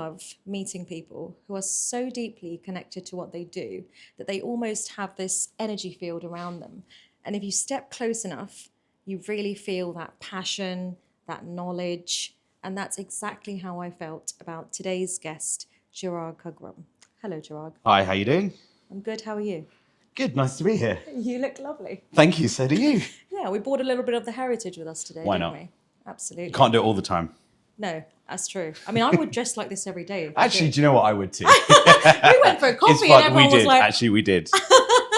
love meeting people who are so deeply connected to what they do that they almost have this energy field around them. And if you step close enough, you really feel that passion, that knowledge. And that's exactly how I felt about today's guest, Chirag Khagram. Hello, Chirag. Hi, how you doing? I'm good. How are you? Good, nice to be here. You look lovely. Thank you, so do you. Yeah, we brought a little bit of the heritage with us today, Why didn't not? we? Absolutely. You can't do it all the time. No, that's true. I mean, I would dress like this every day. Actually, do you know what I would too? We went for a coffee It's and fun. everyone We did. was like... Actually, we did.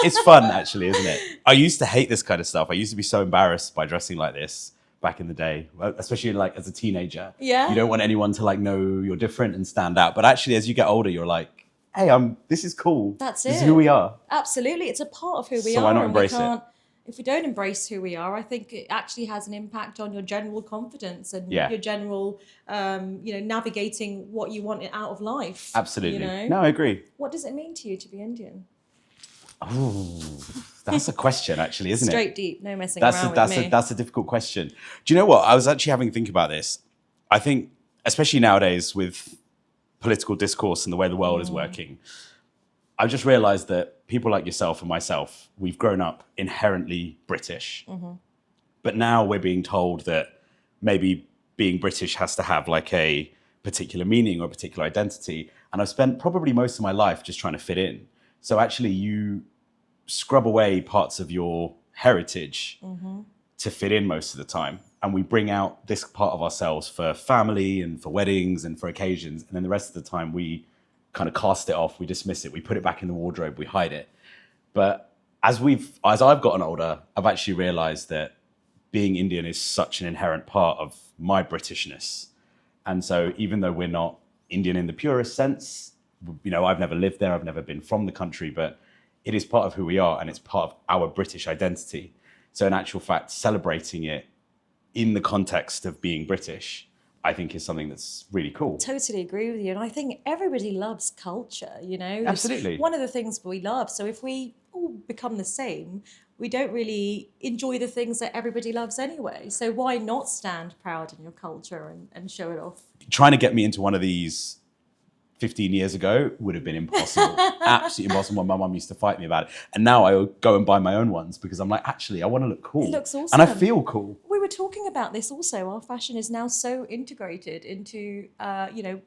It's fun, actually, isn't it? I used to hate this kind of stuff. I used to be so embarrassed by dressing like this back in the day, especially like as a teenager. Yeah. You don't want anyone to like know you're different and stand out. But actually, as you get older, you're like, hey, this is cool. That's This it. is who we are. Absolutely. It's a part of who we So are. why not and embrace we it? can't, if we don't embrace who we are, I think it actually has an impact on your general confidence and your general, navigating what you want out of life. Absolutely. You know? No, I agree. What does it mean to you to be Indian? Oh, that's a question, actually, isn't it? Straight deep, no messing around with me. That's a difficult question. Do you know what? I was actually having to think about this. I think, especially nowadays with political discourse and the way the world is working, I've just realized that people like yourself and myself, we've grown up inherently British. Mm-hmm. But now we're being told that maybe being British has to have like a particular meaning or a particular identity. And I've spent probably most of my life just trying to fit in. So actually you scrub away parts of your heritage to fit in most of the time. And we bring out this part of ourselves for family and for weddings and for occasions. And then the rest of the time we kind of cast it off, we dismiss it, we put it back in the wardrobe, we hide it. But as I've gotten older, I've actually realized that being Indian is such an inherent part of my Britishness. And so even though we're not Indian in the purest sense, you know, I've never lived there, I've never been from the country, but it is part of who we are and it's part of our British identity. So in actual fact, celebrating it in the context of being British, I think is something that's really cool. Totally agree with you. And I think everybody loves culture, you know? Absolutely. It's one of the things we love. So if we all become the same, we don't really enjoy the things that everybody loves anyway. So why not stand proud in your culture and show it off? Trying to get me into one of these 15 years ago would have been impossible. Absolutely impossible. My mum used to fight me about it. And now I go and buy my own ones because I'm like, actually, I want to look cool. It looks awesome. And I feel cool. We were talking about this also. Our fashion is now so integrated into,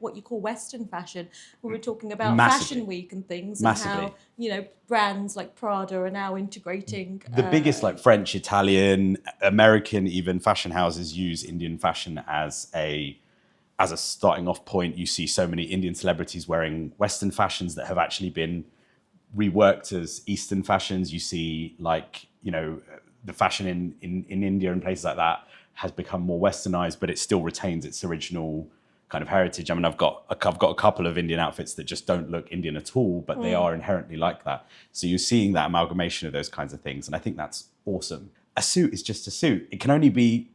what you call Western fashion. We were talking about Massively. Fashion Week and things. Massively. And how, brands like Prada are now integrating. The biggest like French, Italian, American, even fashion houses use Indian fashion as a starting off point. You see so many Indian celebrities wearing Western fashions that have actually been reworked as Eastern fashions. You see the fashion in India and places like that has become more westernized, but it still retains its original kind of heritage. I mean, I've got a couple of Indian outfits that just don't look Indian at all, but they are inherently like that. So you're seeing that amalgamation of those kinds of things. And I think that's awesome. A suit is just a suit. It can only be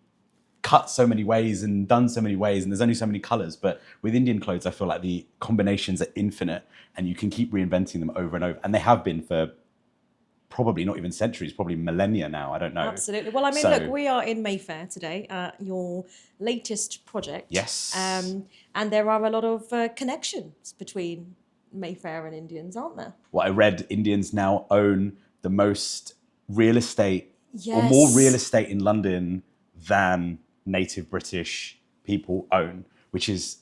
cut so many ways and done so many ways, and there's only so many colors. But with Indian clothes, I feel like the combinations are infinite and you can keep reinventing them over and over. And they have been for probably not even centuries, probably millennia now. I don't know. Absolutely. Well, I mean, look, we are in Mayfair today, your latest project. Yes. And there are a lot of connections between Mayfair and Indians, aren't there? Well, I read Indians now own the most real estate or Yes. more real estate in London than native British people own, which is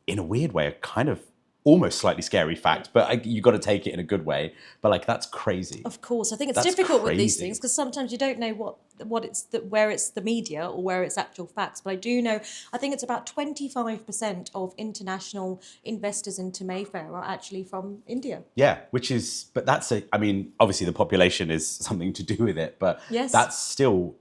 in a weird way a kind of almost slightly scary fact, but you got to take it in a good way. But like, that's crazy. Of course, I think it's That's difficult with these crazy. things because sometimes you don't know where it's the media or where it's actual facts. But I do know, I think it's about 25% of international investors into Mayfair are actually from India. Yeah, I mean, obviously the population is something to do with it, but Yes. that's still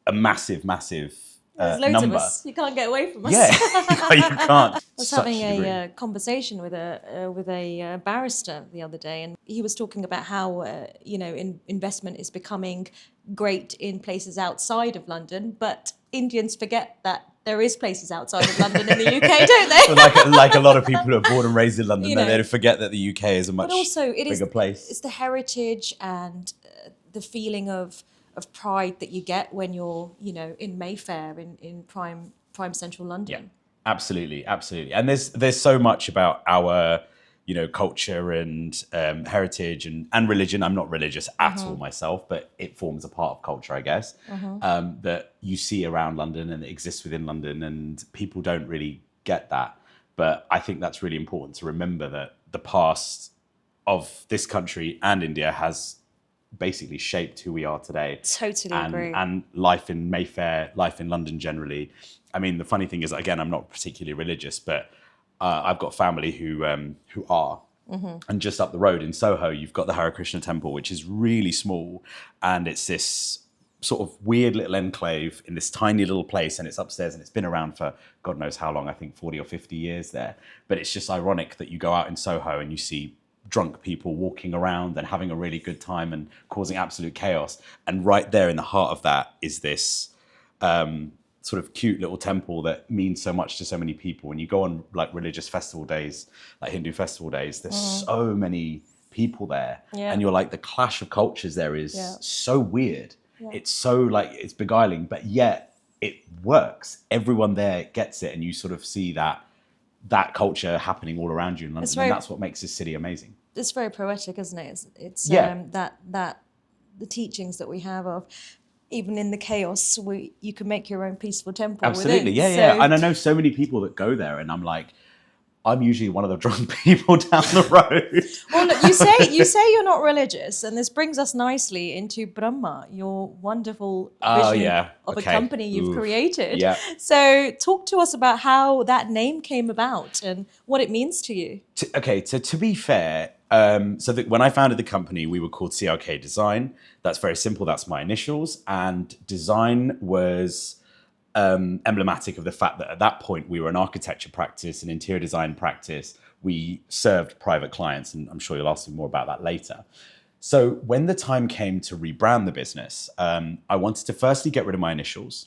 a massive There's loads number. of us. You can't get away from us. Yeah, you can't. I was having a conversation with a barrister the other day, and he was talking about how investment is becoming great in places outside of London, but Indians forget that there is places outside of London in the UK, don't they? like a lot of people who are born and raised in London, they forget that the UK is a much bigger place. It's the heritage and the feeling of pride that you get when you're in Mayfair in prime central London. Yeah. Absolutely, absolutely. And there's so much about our, culture and heritage and religion. I'm not religious at all myself, but it forms a part of culture, I guess, that you see around London and it exists within London, and people don't really get that. But I think that's really important to remember, that the past of this country and India has basically shaped who we are today. Totally agree. And life in Mayfair, life in London generally. I mean, the funny thing is, again, I'm not particularly religious, but I've got family who are. And just up the road in Soho, you've got the Hare Krishna temple, which is really small. And it's this sort of weird little enclave in this tiny little place. And it's upstairs, and it's been around for God knows how long, I think 40 or 50 years there. But it's just ironic that you go out in Soho and you see drunk people walking around and having a really good time and causing absolute chaos. And right there in the heart of that is this sort of cute little temple that means so much to so many people. When you go on like religious festival days, like Hindu festival days, there's so many people there. Yeah. And you're like, the clash of cultures there is so weird. Yeah. It's so like, it's beguiling, but yet it works. Everyone there gets it. And you sort of see that culture happening all around you in London. And that's what makes this city amazing. It's very poetic, isn't it? It's that the teachings that we have of, even in the chaos, you can make your own peaceful temple. Absolutely, within. Yeah. And I know so many people that go there, and I'm like, I'm usually one of the drunk people down the road. Well, look, you say you're not religious, and this brings us nicely into Brahma, your wonderful vision of a company you've created. Yeah. So talk to us about how that name came about and what it means to you. To be fair, when I founded the company, we were called CRK Design. That's very simple. That's my initials. And design was emblematic of the fact that at that point we were an architecture practice, an interior design practice. We served private clients, and I'm sure you'll ask me more about that later. So when the time came to rebrand the business, I wanted to firstly get rid of my initials.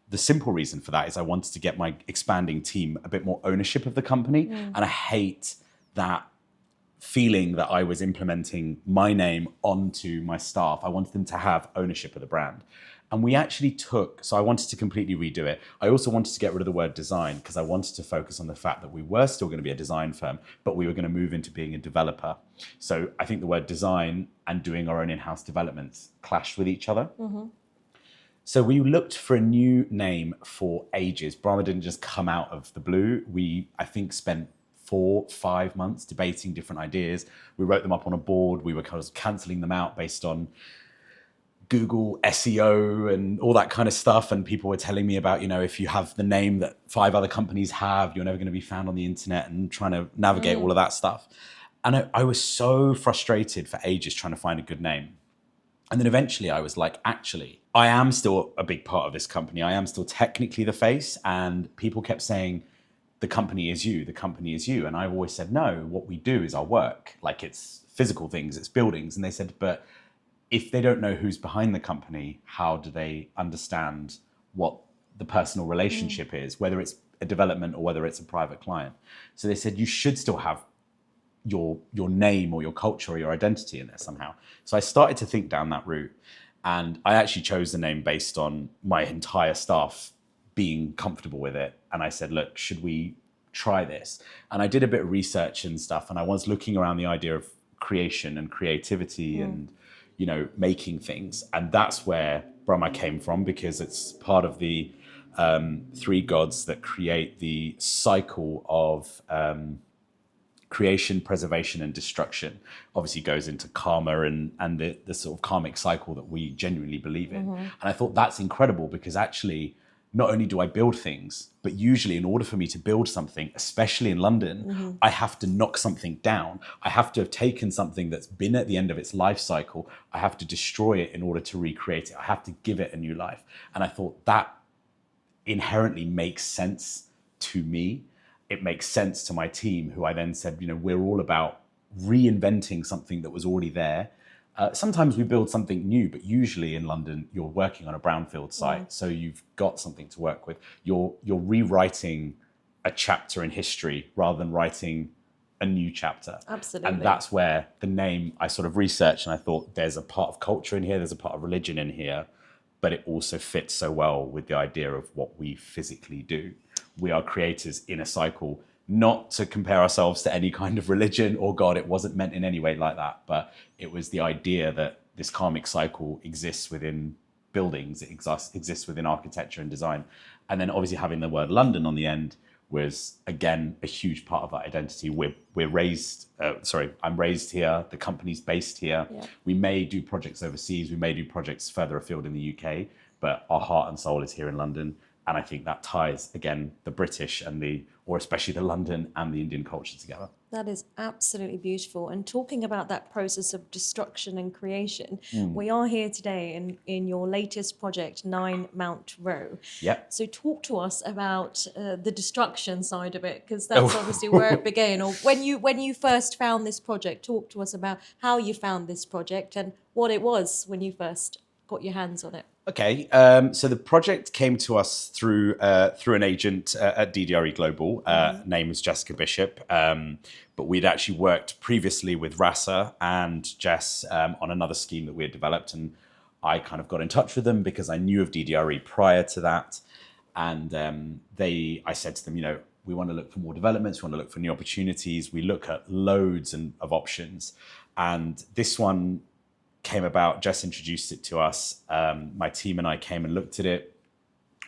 The simple reason for that is I wanted to get my expanding team a bit more ownership of the company. And I hate that feeling that I was implementing my name onto my staff. I wanted them to have ownership of the brand. And we actually so I wanted to completely redo it. I also wanted to get rid of the word design, because I wanted to focus on the fact that we were still going to be a design firm, but we were going to move into being a developer. So I think the word design and doing our own in-house developments clashed with each other. So we looked for a new name for ages. Brahma didn't just come out of the blue. We, I think, spent 4-5 months debating different ideas. We wrote them up on a board. We were kind of cancelling them out based on Google SEO and all that kind of stuff. And people were telling me about, if you have the name that 5 other companies have, you're never going to be found on the internet, and trying to navigate all of that stuff. And I was so frustrated for ages trying to find a good name. And then eventually I was like, actually, I am still a big part of this company. I am still technically the face. And people kept saying, the company is you, the company is you. And I've always said, no, what we do is our work. Like, it's physical things, it's buildings. And they said, but if they don't know who's behind the company, how do they understand what the personal relationship is, whether it's a development or whether it's a private client? So they said, you should still have your name or your culture or your identity in there somehow. So I started to think down that route. And I actually chose the name based on my entire staff being comfortable with it. And I said, look, should we try this? And I did a bit of research and stuff. And I was looking around the idea of creation and creativity and, making things. And that's where Brahma came from, because it's part of the 3 gods that create the cycle of creation, preservation, and destruction. Obviously goes into karma and the sort of karmic cycle that we genuinely believe in. And I thought that's incredible, because actually not only do I build things, but usually in order for me to build something, especially in London, I have to knock something down. I have to have taken something that's been at the end of its life cycle. I have to destroy it in order to recreate it. I have to give it a new life. And I thought that inherently makes sense to me. It makes sense to my team, who I then said, we're all about reinventing something that was already there. Sometimes we build something new, but usually in London, you're working on a brownfield site. So you've got something to work with. You're rewriting a chapter in history rather than writing a new chapter. Absolutely. And that's where the name, I sort of researched, and I thought there's a part of culture in here, there's a part of religion in here, but it also fits so well with the idea of what we physically do. we are creators in a cycle, not to compare ourselves to any kind of religion or God. It wasn't meant in any way like that, but it was the idea that this karmic cycle exists within buildings, it exists within architecture and design. And then obviously having the word London on the end was, again, a huge part of our identity. I'm raised here, the company's based here. Yeah. We may do projects overseas, we may do projects further afield in the UK, but our heart and soul is here in London. And I think that ties, again, the British or especially the London and the Indian culture together. That is absolutely beautiful. And talking about that process of destruction and creation, we are here today in your latest project, 9 Mount Row. Yep. So talk to us about the destruction side of it, because that's obviously where it began. Or when you first found this project, talk to us about how you found this project and what it was when you first got your hands on it. Okay, so the project came to us through an agent at DDRE Global. Name was Jessica Bishop, but we'd actually worked previously with Rasa and Jess on another scheme that we had developed, and I kind of got in touch with them because I knew of DDRE prior to that, and I said to them, we want to look for more developments, we want to look for new opportunities, we look at loads of options, and this one came about. Jess introduced it to us. My team and I came and looked at it.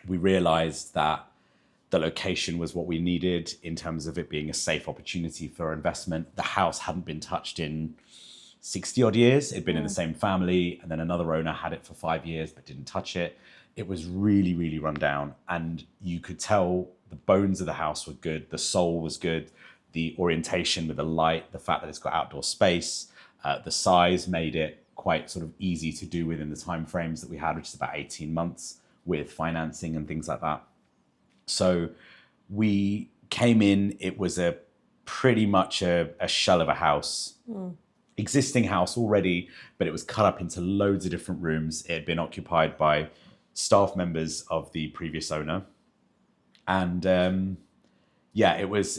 We realized that the location was what we needed in terms of it being a safe opportunity for investment. The house hadn't been touched in 60 odd years. It'd been in the same family, and then another owner had it for 5 years but didn't touch it. It was really, really run down, and you could tell the bones of the house were good. The soul was good. The orientation with the light, the fact that it's got outdoor space, the size made it quite sort of easy to do within the time frames that we had, which is about 18 months with financing and things like that. So we came in, it was pretty much a shell of a house, existing house already, but it was cut up into loads of different rooms. It had been occupied by staff members of the previous owner. And it was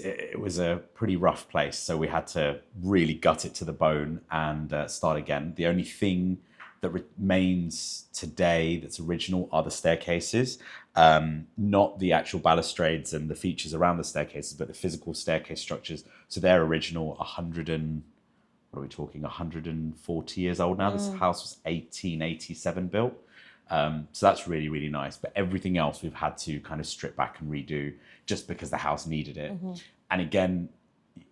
a pretty rough place. So we had to really gut it to the bone and start again. The only thing that remains today that's original are the staircases, not the actual balustrades and the features around the staircases, but the physical staircase structures. So they're original 140 years old now. This house was 1887 built. So that's really, really nice. But everything else we've had to kind of strip back and redo just because the house needed it. And again,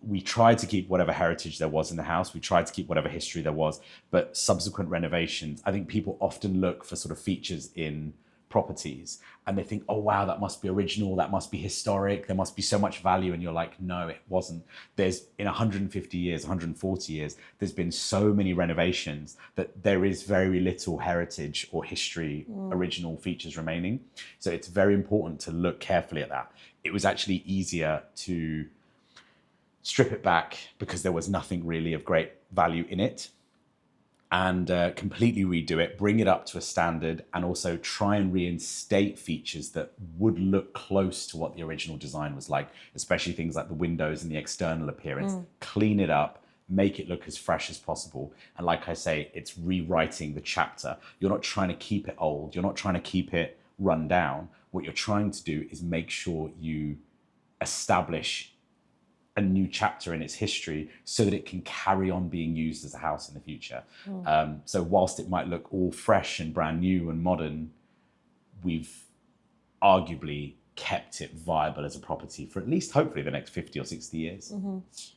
we tried to keep whatever heritage there was in the house. We tried to keep whatever history there was. But subsequent renovations, I think people often look for sort of features in properties and they think, oh, wow, that must be original. That must be historic. There must be so much value. And you're like, no, it wasn't. There's in 150 years, 140 years, there's been so many renovations that there is very little heritage or history, original features remaining. So it's very important to look carefully at that. It was actually easier to strip it back because there was nothing really of great value in it, and completely redo it, bring it up to a standard, and also try and reinstate features that would look close to what the original design was like, especially things like the windows and the external appearance. Clean it up, make it look as fresh as possible. And like I say, it's rewriting the chapter. You're not trying to keep it old. You're not trying to keep it run down. What you're trying to do is make sure you establish a new chapter in its history so that it can carry on being used as a house in the future. So whilst it might look all fresh and brand new and modern, we've arguably kept it viable as a property for at least hopefully the next 50 or 60 years.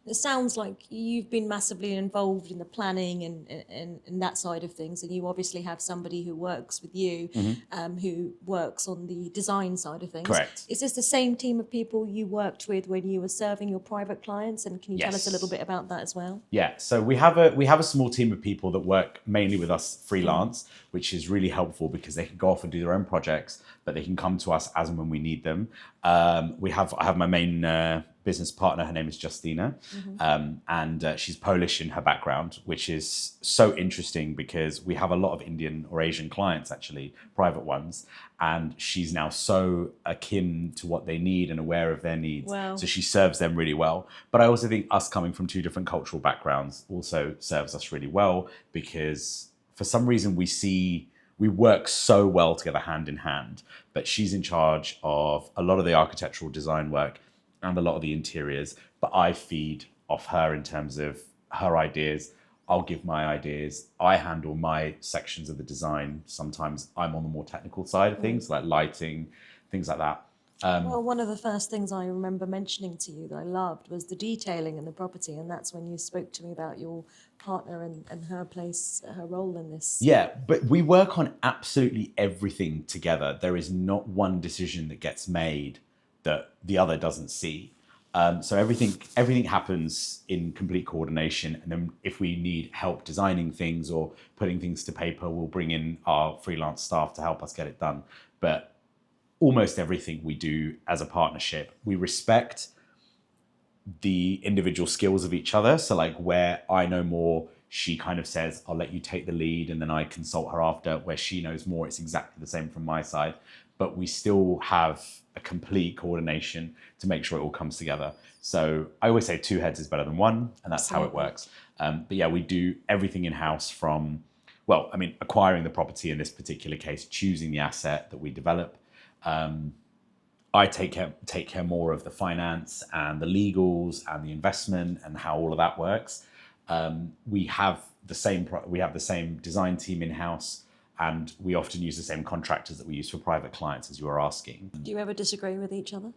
It sounds like you've been massively involved in the planning and that side of things, and you obviously have somebody who works with you, who works on the design side of things. Correct. Is this the same team of people you worked with when you were serving your private clients? And can you tell us a little bit about that as well? Yeah, so we have a small team of people that work mainly with us freelance, which is really helpful because they can go off and do their own projects, but they can come to us as and when we need them. I have my main business partner. Her name is Justina, and she's Polish in her background, which is so interesting because we have a lot of Indian or Asian clients, actually, private ones, and she's now so akin to what they need and aware of their needs. Wow. So she serves them really well. But I also think us coming from two different cultural backgrounds also serves us really well because for some reason we see we work so well together hand in hand, but she's in charge of a lot of the architectural design work and a lot of the interiors, but I feed off her in terms of her ideas. I'll give my ideas. I handle my sections of the design. Sometimes I'm on the more technical side of things, like lighting, things like that. Well, one of the first things I remember mentioning to you that I loved was the detailing in the property, and that's when you spoke to me about your partner and her place, her role in this. Yeah, but we work on absolutely everything together. There is not one decision that gets made that the other doesn't see. So everything happens in complete coordination. And then if we need help designing things or putting things to paper, we'll bring in our freelance staff to help us get it done. But almost everything we do as a partnership, we respect the individual skills of each other. So like where I know more, she kind of says, I'll let you take the lead, and then I consult her after. Where she knows more, it's exactly the same from my side. But we still have a complete coordination to make sure it all comes together. So I always say 2 heads is better than 1, and that's how it works. But yeah, we do everything in-house from, well, I mean, acquiring the property in this particular case, choosing the asset that we develop. I take care more of the finance and the legals and the investment and how all of that works. We have the same design team in house, and we often use the same contractors that we use for private clients, as you were asking. Do you ever disagree with each other?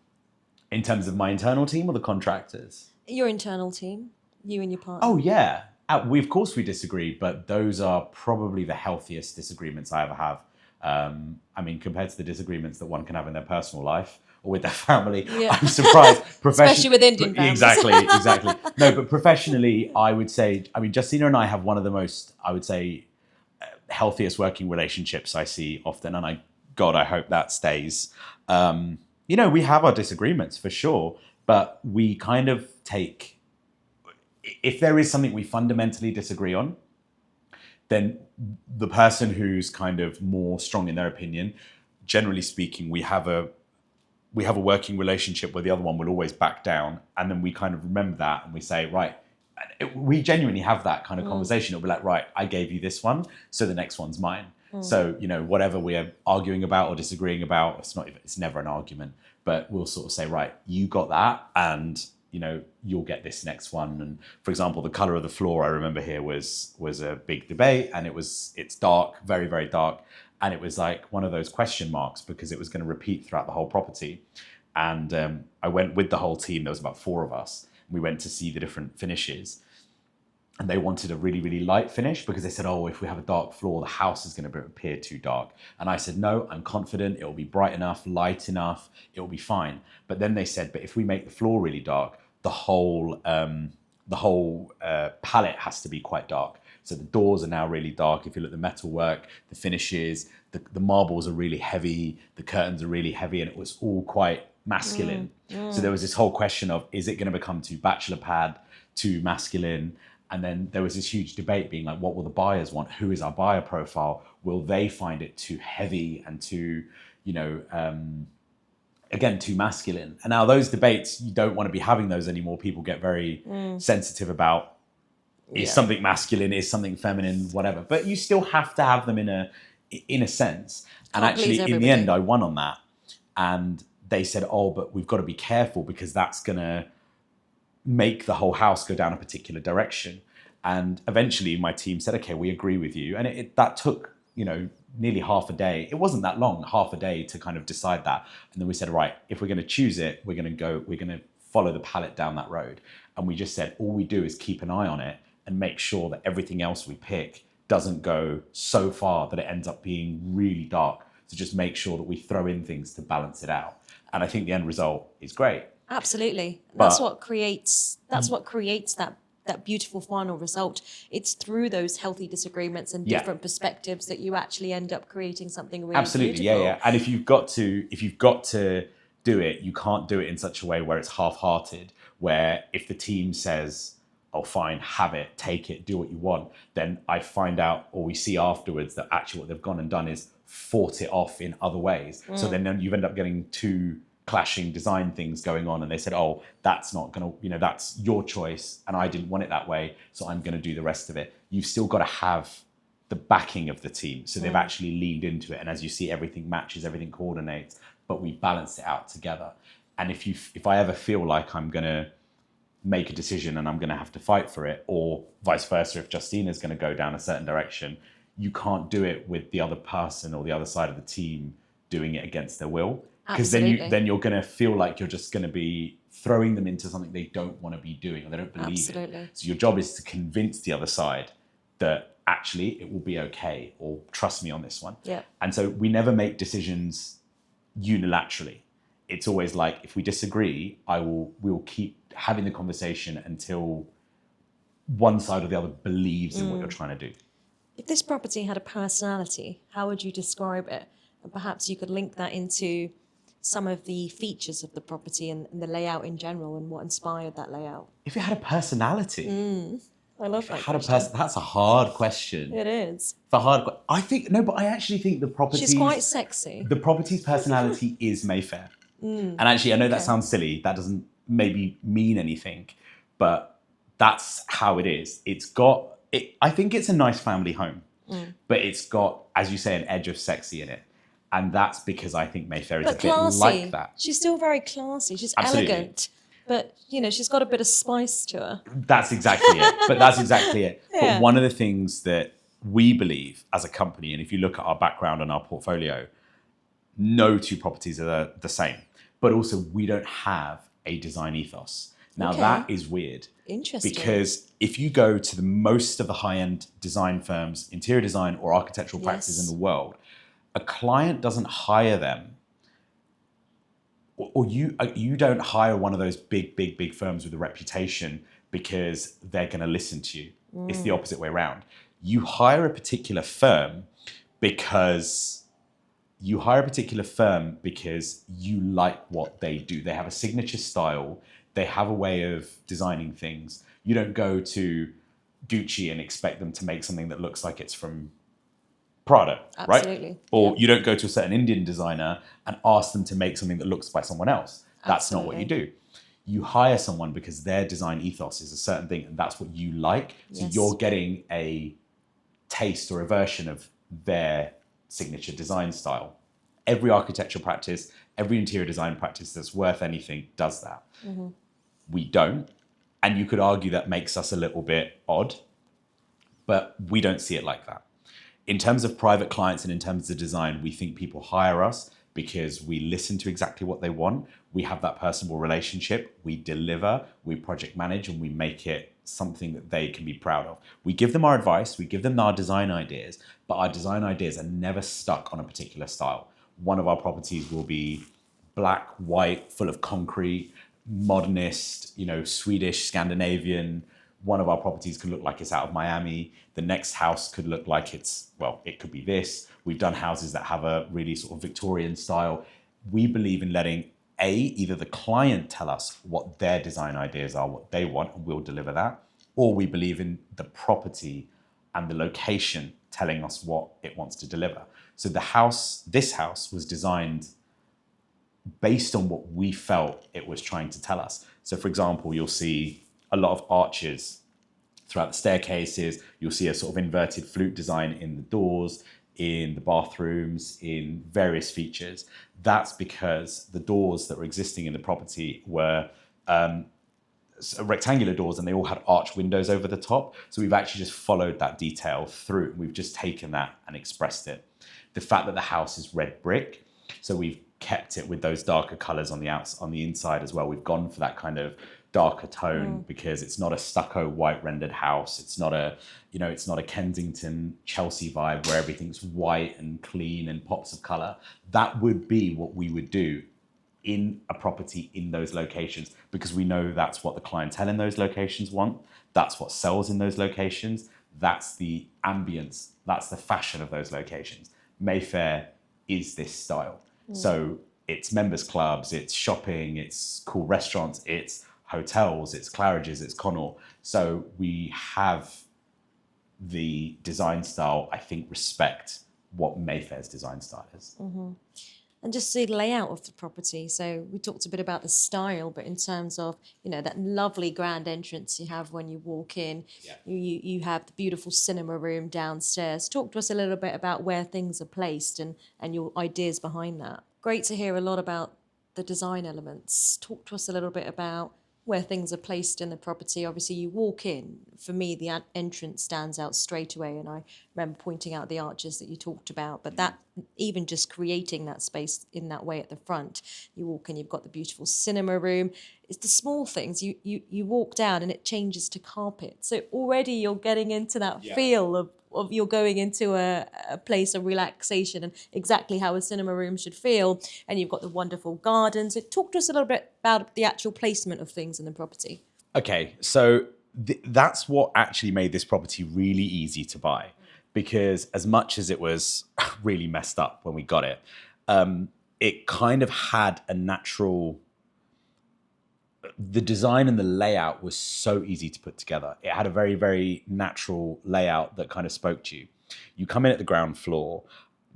In terms of my internal team or the contractors? Your internal team, you and your partner. Oh yeah, of course we disagree, but those are probably the healthiest disagreements I ever have. I mean, compared to the disagreements that one can have in their personal life or with their family, Yeah. I'm surprised. Especially with Indian families. Exactly. No, but professionally, I would say, I mean, Justina and I have one of the most, I would say, healthiest working relationships I see often. And I hope that stays. We have our disagreements for sure, but we kind of take, if there is something we fundamentally disagree on, then the person who's kind of more strong in their opinion, generally speaking, we have a working relationship where the other one will always back down, and then we kind of remember that and we say, right, we genuinely have that kind of conversation. It'll be like, right, I gave you this one, so the next one's mine. So whatever we're arguing about or disagreeing about, it's never an argument, but we'll sort of say, right, you got that, and you'll get this next one. And for example, the color of the floor I remember here was a big debate, and it's dark, very, very dark. And it was like one of those question marks because it was going to repeat throughout the whole property. And I went with the whole team. There was about 4 of us. We went to see the different finishes, and they wanted a really, really light finish because they said, oh, if we have a dark floor, the house is going to appear too dark. And I said, no, I'm confident it will be bright enough, light enough, it will be fine. But then they said, but if we make the floor really dark, the whole palette has to be quite dark. So the doors are now really dark. If you look at the metalwork, the finishes, the marbles are really heavy, the curtains are really heavy, and it was all quite masculine. So there was this whole question of, is it going to become too bachelor pad, too masculine? And then there was this huge debate being like, what will the buyers want? Who is our buyer profile? Will they find it too heavy and too, again, too masculine? And now those debates, you don't want to be having those anymore. People get very sensitive about, is something masculine, is something feminine, whatever. But you still have to have them in a sense. And actually, in the end, I won on that. And they said, oh, but we've got to be careful because that's going to make the whole house go down a particular direction. And eventually my team said, okay, we agree with you. And that took, nearly half a day. It wasn't that long, half a day to kind of decide that. And then we said, right, if we're going to choose it, we're going to follow the palette down that road. And we just said, all we do is keep an eye on it and make sure that everything else we pick doesn't go so far that it ends up being really dark. So just make sure that we throw in things to balance it out. And I think the end result is great. Absolutely. That's what creates that beautiful final result. It's through those healthy disagreements and different perspectives that you actually end up creating something really beautiful. Yeah. And if you've got to do it, you can't do it in such a way where it's half-hearted, where if the team says, oh, fine, have it, take it, do what you want, then I find out, or we see afterwards, that actually what they've gone and done is fought it off in other ways. So then you've ended up getting 2 clashing design things going on, and they said, oh, that's not going to, that's your choice, and I didn't want it that way, so I'm going to do the rest of it. You've still got to have the backing of the team. So they've actually leaned into it. And as you see, everything matches, everything coordinates, but we balanced it out together. And if I ever feel like I'm going to make a decision and I'm going to have to fight for it, or vice versa, if Justina's going to go down a certain direction, you can't do it with the other person or the other side of the team doing it against their will. Because then you're going to feel like you're just going to be throwing them into something they don't want to be doing or they don't believe in. So your job is to convince the other side that actually it will be okay, or trust me on this one. Yeah. And so we never make decisions unilaterally. It's always like, if we disagree, we'll keep having the conversation until one side or the other believes in what you're trying to do. If this property had a personality, how would you describe it? And perhaps you could link that into some of the features of the property and the layout in general and what inspired that layout. If it had a personality, I love that that's a hard question. It is. But I actually think the property. She's quite sexy. The property's personality is Mayfair. And actually, I know that sounds silly. That doesn't maybe mean anything, but that's how it is. I think it's a nice family home, but it's got, as you say, an edge of sexy in it. And that's because I think Mayfair is a bit like that. She's still very classy. She's Absolutely. Elegant, but she's got a bit of spice to her. That's exactly it. Yeah. But one of the things that we believe as a company, and if you look at our background and our portfolio, no two properties are the same. But also, we don't have a design ethos. Now, that is weird. Interesting. Because if you go to most of the high-end design firms, interior design or architectural practices in the world, a client doesn't hire them, or you don't hire one of those big firms with a reputation because they're going to listen to you. It's the opposite way around. You hire a particular firm because you like what they do. They have a signature style. They have a way of designing things. You don't go to Gucci and expect them to make something that looks like it's from Prada, Absolutely. Right? Or you don't go to a certain Indian designer and ask them to make something that looks by someone else. That's not what you do. You hire someone because their design ethos is a certain thing, and that's what you like. So you're getting a taste or a version of their signature design style. Every architectural practice, every interior design practice that's worth anything does that. We don't. And you could argue that makes us a little bit odd, but we don't see it like that. In terms of private clients and in terms of design, we think people hire us because we listen to exactly what they want. We have that personal relationship. We deliver, we project manage, and we make it something that they can be proud of. We give them our advice, we give them our design ideas, but our design ideas are never stuck on a particular style. One of our properties will be black, white, full of concrete, modernist, Swedish, Scandinavian. One of our properties can look like it's out of Miami. The next house could look like it could be this. We've done houses that have a really sort of Victorian style. We believe in letting either the client tell us what their design ideas are, what they want, and we'll deliver that. Or we believe in the property and the location telling us what it wants to deliver. So this house was designed based on what we felt it was trying to tell us. So for example, you'll see a lot of arches throughout the staircases. You'll see a sort of inverted flute design in the doors, in the bathrooms, in various features. That's because the doors that were existing in the property were rectangular doors, and they all had arched windows over the top. So we've actually just followed that detail through. We've just taken that and expressed it. The fact that the house is red brick, so we've kept it with those darker colors on the inside as well. We've gone for that kind of darker tone because it's not a stucco white rendered house. It's not a Kensington Chelsea vibe where everything's white and clean and pops of color. That would be what we would do in a property in those locations, because we know that's what the clientele in those locations want. That's what sells in those locations. That's the ambience. That's the fashion of those locations. Mayfair is this style. So it's members clubs, it's shopping, it's cool restaurants, it's hotels, it's Claridge's, it's Connaught. So we have the design style, I think, respect what Mayfair's design style is. and just the layout of the property. So we talked a bit about the style, but in terms of, that lovely grand entrance you have when you walk in, you have the beautiful cinema room downstairs. Talk to us a little bit about where things are placed and your ideas behind that. Great to hear a lot about the design elements. Talk to us a little bit about where things are placed in the property. Obviously, you walk in. For me, the entrance stands out straight away, and I remember pointing out the arches that you talked about. But that, even just creating that space in that way at the front, you walk in, you've got the beautiful cinema room. It's the small things. You walk down, and it changes to carpet. So already you're getting into that feel of you're going into a place of relaxation and exactly how a cinema room should feel. And you've got the wonderful gardens. So talk to us a little bit about the actual placement of things in the property. Okay, so that's what actually made this property really easy to buy, because as much as it was really messed up when we got it, it kind of had a natural... The design and the layout was so easy to put together. It had a very, very natural layout that kind of spoke to you. You come in at the ground floor,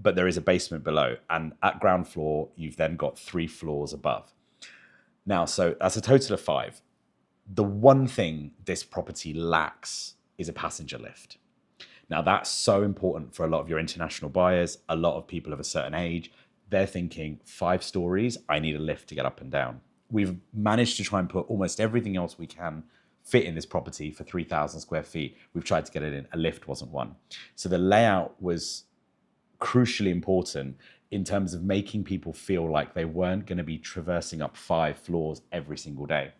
but there is a basement below. And at ground floor, you've then got 3 floors above. Now, so that's a total of 5. The one thing this property lacks is a passenger lift. Now, that's so important for a lot of your international buyers, a lot of people of a certain age. They're thinking 5 stories, I need a lift to get up and down. We've managed to try and put almost everything else we can fit in this property for 3,000 square feet. We've tried to get it in. A lift wasn't one. So the layout was crucially important in terms of making people feel like they weren't going to be traversing up 5 floors every single day.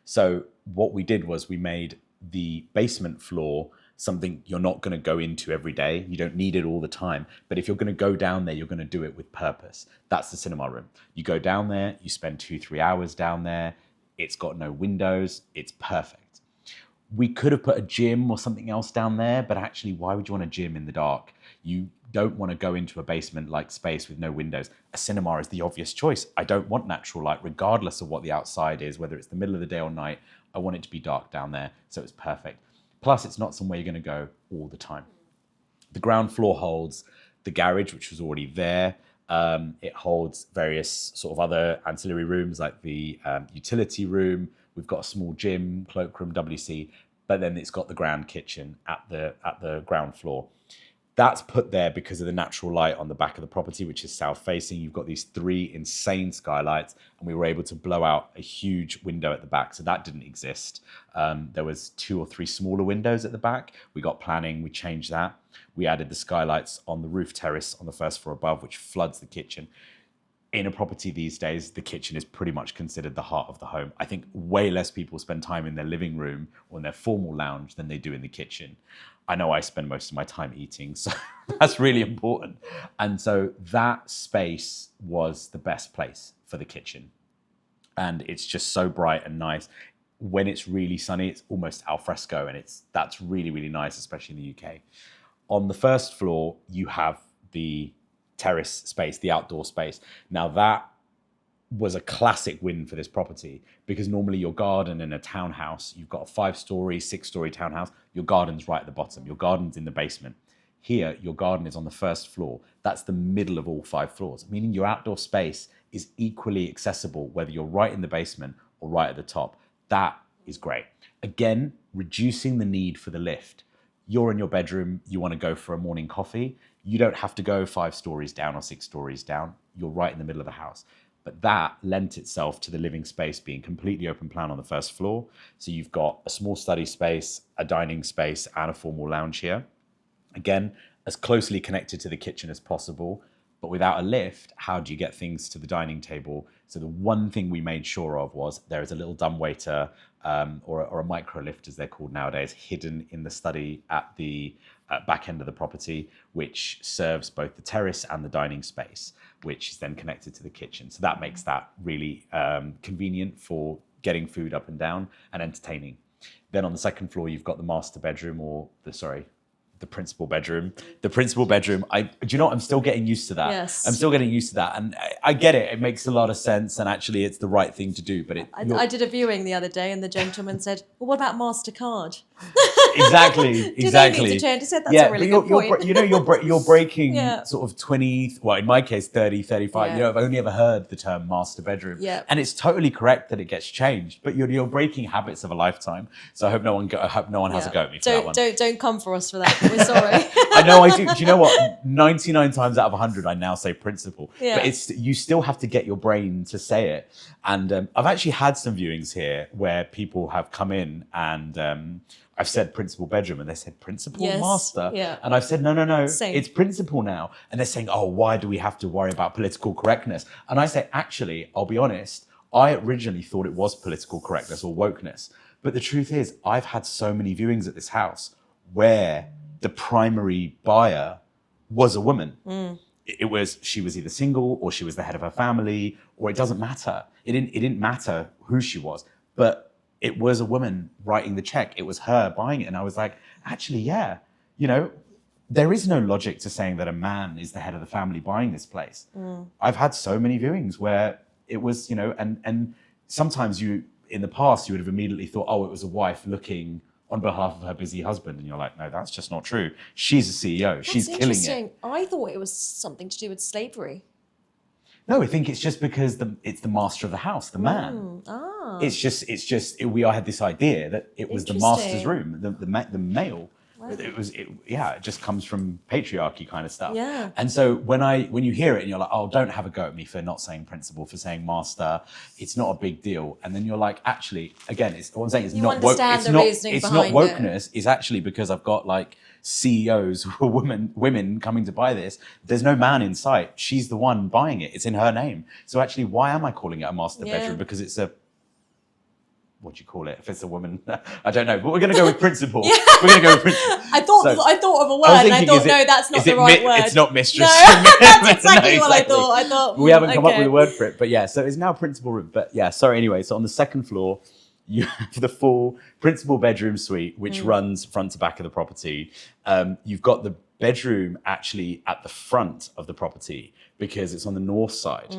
So what we did was we made the basement floor something you're not going to go into every day. You don't need it all the time. But if you're going to go down there, you're going to do it with purpose. That's the cinema room. You go down there, you spend 2-3 hours down there. It's got no windows. It's perfect. We could have put a gym or something else down there, but actually, why would you want a gym in the dark? You don't want to go into a basement-like space with no windows. A cinema is the obvious choice. I don't want natural light, regardless of what the outside is, whether it's the middle of the day or night. I want it to be dark down there, so it's perfect. Plus, it's not somewhere you're going to go all the time. The ground floor holds the garage, which was already there. It holds various sort of other ancillary rooms like the utility room. We've got a small gym, cloakroom, WC, but then it's got the grand kitchen at the ground floor. That's put there because of the natural light on the back of the property, which is south facing. You've got these 3 insane skylights, and we were able to blow out a huge window at the back. So that didn't exist. There was 2 or 3 smaller windows at the back. We got planning, we changed that. We added the skylights on the roof terrace on the first floor above, which floods the kitchen. In a property these days, the kitchen is pretty much considered the heart of the home. I think way less people spend time in their living room or in their formal lounge than they do in the kitchen. I know I spend most of my time eating, so that's really important. And so that space was the best place for the kitchen. And it's just so bright and nice. When it's really sunny, it's almost al fresco, and that's really, really nice, especially in the UK. On the first floor, you have the terrace space, the outdoor space. Now that was a classic win for this property, because normally your garden in a townhouse, you've got a 5-story, 6-story townhouse, your garden's right at the bottom, your garden's in the basement. Here, your garden is on the first floor. That's the middle of all 5 floors, meaning your outdoor space is equally accessible, whether you're right in the basement or right at the top. That is great. Again, reducing the need for the lift. You're in your bedroom, you want to go for a morning coffee. You don't have to go 5 stories down or 6 stories down. You're right in the middle of the house. But that lent itself to the living space being completely open plan on the first floor. So you've got a small study space, a dining space, and a formal lounge here. Again, as closely connected to the kitchen as possible. But without a lift, how do you get things to the dining table? So the one thing we made sure of was there is a little dumbwaiter or a micro lift, as they're called nowadays, hidden in the study at the back end of the property, which serves both the terrace and the dining space, which is then connected to the kitchen. So that makes that really convenient for getting food up and down and entertaining. Then on the second floor, you've got the master bedroom, or the principal bedroom. The principal bedroom, do you know what? I'm still getting used to that. Yes. I'm still getting used to that. And I get it. It makes a lot of sense. And actually, it's the right thing to do. But I did a viewing the other day, and the gentleman said, well, what about MasterCard? exactly. Do they need to change? I said that's a really good point. You're breaking Yeah. sort of 20, well, in my case, 30, 35. Yeah. You know, I've only ever heard the term master bedroom. Yeah. And it's totally correct that it gets changed, but you're breaking habits of a lifetime. So I hope no one has a go at me for that one. Don't come for us for that. We're sorry. I know I do. Do you know what? 99 times out of 100, I now say principle. Yeah. But you still have to get your brain to say it. And I've actually had some viewings here where people have come in and I've said principal bedroom and they said principal Yes. master. Yeah. And I've said, no, Same. it's principal now. And they're saying, oh, why do we have to worry about political correctness? And I say, actually, I'll be honest, I originally thought it was political correctness or wokeness. But the truth is, I've had so many viewings at this house where the primary buyer was a woman. She was either single or she was the head of her family, or it doesn't matter. It didn't matter who she was, but it was a woman writing the check. It was her buying it. And I was like, actually, yeah, there is no logic to saying that a man is the head of the family buying this place. I've had so many viewings where it was, and sometimes in the past, you would have immediately thought, oh, it was a wife looking on behalf of her busy husband. And you're like, no, that's just not true. She's a CEO. She's killing it. I thought it was something to do with slavery. No, I think it's just because it's the master of the house, the man. It's just we all had this idea that it was the master's room, the male. Wow. It just comes from patriarchy kind of stuff. Yeah. And so when you hear it and you're like, oh, don't have a go at me for not saying principal, for saying master, it's not a big deal. And then you're like, actually, again, what I'm saying is not woke. It's not wokeness. It's actually because I've got like CEOs who are women coming to buy this. There's no man in sight. She's the one buying it. It's in her name. So actually, why am I calling it a master bedroom? Because it's a, what do you call it? If it's a woman, I don't know, but we're going to go with principal. We're going to go with principal. I thought of a word and I thought, no, that's not the right word. It's not mistress. No, that's exactly what I thought. I thought we haven't come up with a word for it, but yeah, so it's now principal room. But yeah, sorry, anyway, so on the second floor, you have the full principal bedroom suite, which runs front to back of the property. You've got the bedroom actually at the front of the property because it's on the north side.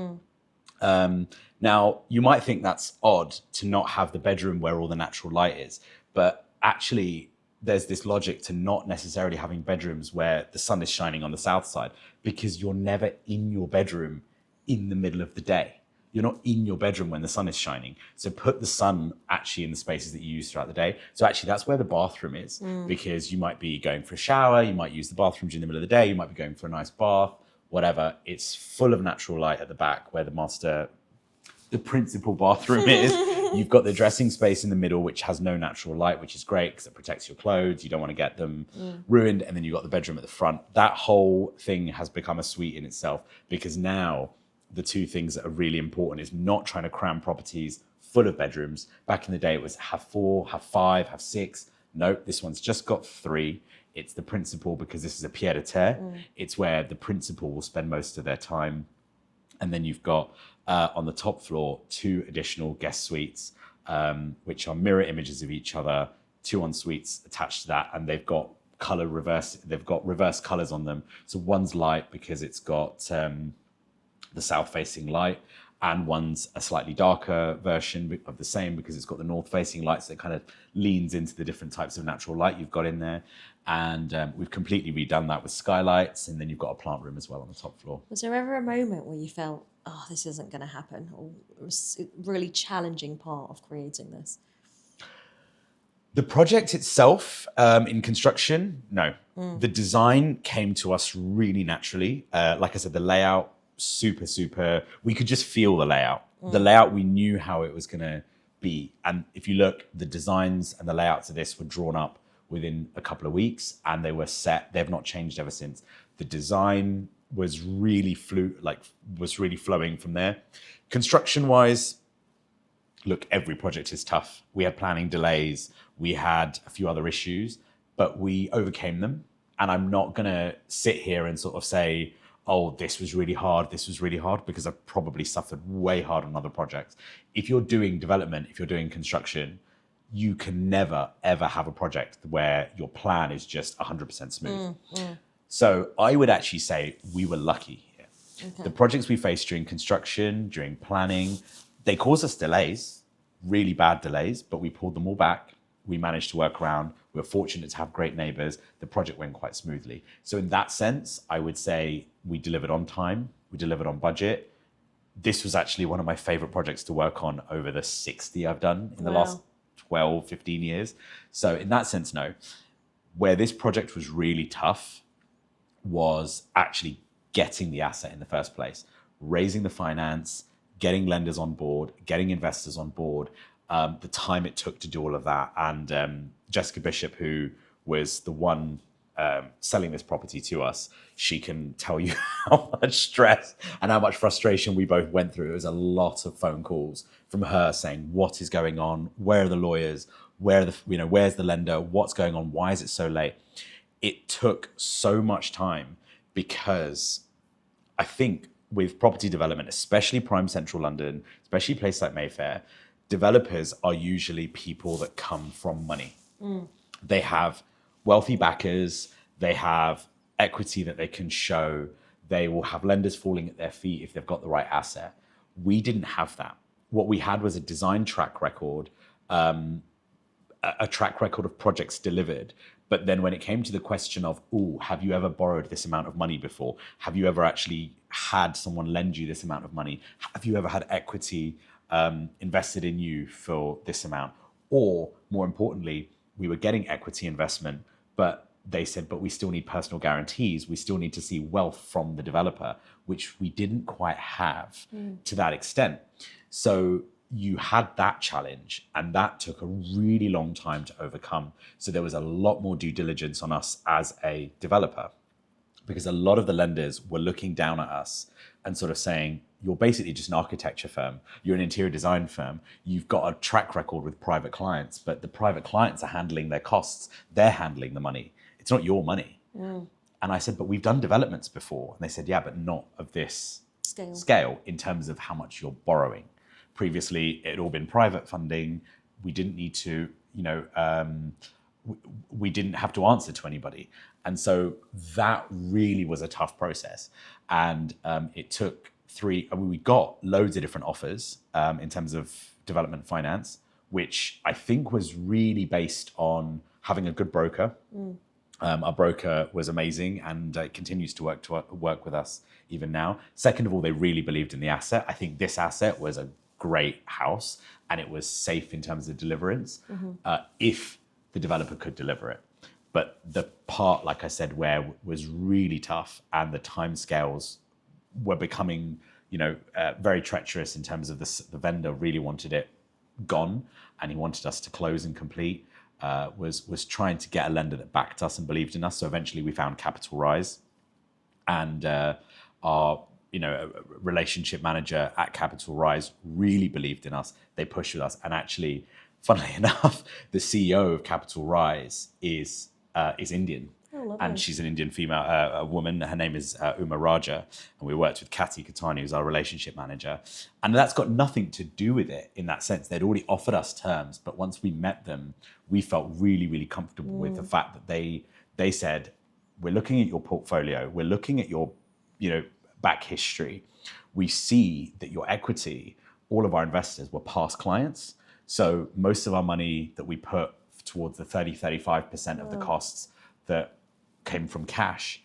Now, you might think that's odd to not have the bedroom where all the natural light is, but actually there's this logic to not necessarily having bedrooms where the sun is shining on the south side, because you're never in your bedroom in the middle of the day. You're not in your bedroom when the sun is shining. So put the sun actually in the spaces that you use throughout the day. So actually that's where the bathroom is, because you might be going for a shower, you might use the bathroom during the middle of the day, you might be going for a nice bath, whatever. It's full of natural light at the back where the principal bathroom is. You've got the dressing space in the middle, which has no natural light, which is great because it protects your clothes. You don't want to get them ruined. And then you've got the bedroom at the front. That whole thing has become a suite in itself, because now the two things that are really important is not trying to cram properties full of bedrooms. Back in the day, it was have 4, have 5, have 6. Nope, this one's just got 3. It's the principal because this is a pied-à-terre. It's where the principal will spend most of their time. And then you've got on the top floor 2 additional guest suites, which are mirror images of each other, 2 en suites attached to that, and they've got reverse colors on them. So one's light because it's got the south facing light, and one's a slightly darker version of the same because it's got the north facing light, so it kind of leans into the different types of natural light you've got in there. And we've completely redone that with skylights, and then you've got a plant room as well on the top floor. Was there ever a moment where you felt, oh, this isn't going to happen, or it was a really challenging part of creating this? The project itself, in construction, no. The design came to us really naturally. Like I said, the layout, super, we could just feel the layout. The layout, we knew how it was going to be. And if you look, the designs and the layouts of this were drawn up within a couple of weeks, and they were set. They've not changed ever since. The design was really flowing from there. Construction-wise, look, every project is tough. We had planning delays. We had a few other issues, but we overcame them. And I'm not going to sit here and sort of say, oh, this was really hard, because I've probably suffered way hard on other projects. If you're doing development, if you're doing construction, you can never, ever have a project where your plan is just 100% smooth. So I would actually say we were lucky here. Okay. The projects we faced during construction, during planning, they caused us delays, really bad delays, but we pulled them all back. We managed to work around We were fortunate to have great neighbors. The project went quite smoothly. So in that sense, I would say we delivered on time, we delivered on budget. This was actually one of my favorite projects to work on over the 60 I've done in the last 12, 15 years. So in that sense, no. Where this project was really tough was actually getting the asset in the first place, raising the finance, getting lenders on board, getting investors on board, the time it took to do all of that. And Jessica Bishop, who was the one selling this property to us, she can tell you how much stress and how much frustration we both went through. It was a lot of phone calls from her saying, what is going on? Where are the lawyers? Where's the lender? What's going on? Why is it so late? It took so much time because I think with property development, especially prime central London, especially places like Mayfair, developers are usually people that come from money. They have wealthy backers, they have equity that they can show, they will have lenders falling at their feet if they've got the right asset. We didn't have that. What we had was a design track record, a track record of projects delivered. But then when it came to the question of, have you ever borrowed this amount of money before? Have you ever actually had someone lend you this amount of money? Have you ever had equity invested in you for this amount? Or more importantly, we were getting equity investment, but they said, but we still need personal guarantees. We still need to see wealth from the developer, which we didn't quite have to that extent. So you had that challenge, and that took a really long time to overcome. So there was a lot more due diligence on us as a developer, because a lot of the lenders were looking down at us and sort of saying, you're basically just an architecture firm. You're an interior design firm. You've got a track record with private clients, but the private clients are handling their costs. They're handling the money. It's not your money. And I said, but we've done developments before. And they said, yeah, but not of this scale in terms of how much you're borrowing. Previously, it had all been private funding. We didn't need to, we didn't have to answer to anybody. And so that really was a tough process. And it took we got loads of different offers in terms of development finance, which I think was really based on having a good broker. Our broker was amazing and continues to work with us even now. Second of all, they really believed in the asset. I think this asset was a great house and it was safe in terms of deliverance if the developer could deliver it. But the part, like I said, where was really tough and the timescales were becoming, very treacherous in terms of the vendor really wanted it gone and he wanted us to close and complete, was trying to get a lender that backed us and believed in us. So eventually we found Capital Rise, and our relationship manager at Capital Rise really believed in us. They pushed with us, and actually, funnily enough, the CEO of Capital Rise is Indian. And she's an Indian female, a woman. Her name is Uma Raja. And we worked with Kati Katani, who's our relationship manager. And that's got nothing to do with it in that sense. They'd already offered us terms. But once we met them, we felt really, really comfortable with the fact that they said, we're looking at your portfolio. We're looking at your, back history. We see that your equity, all of our investors were past clients. So most of our money that we put towards the 35% of the costs that came from cash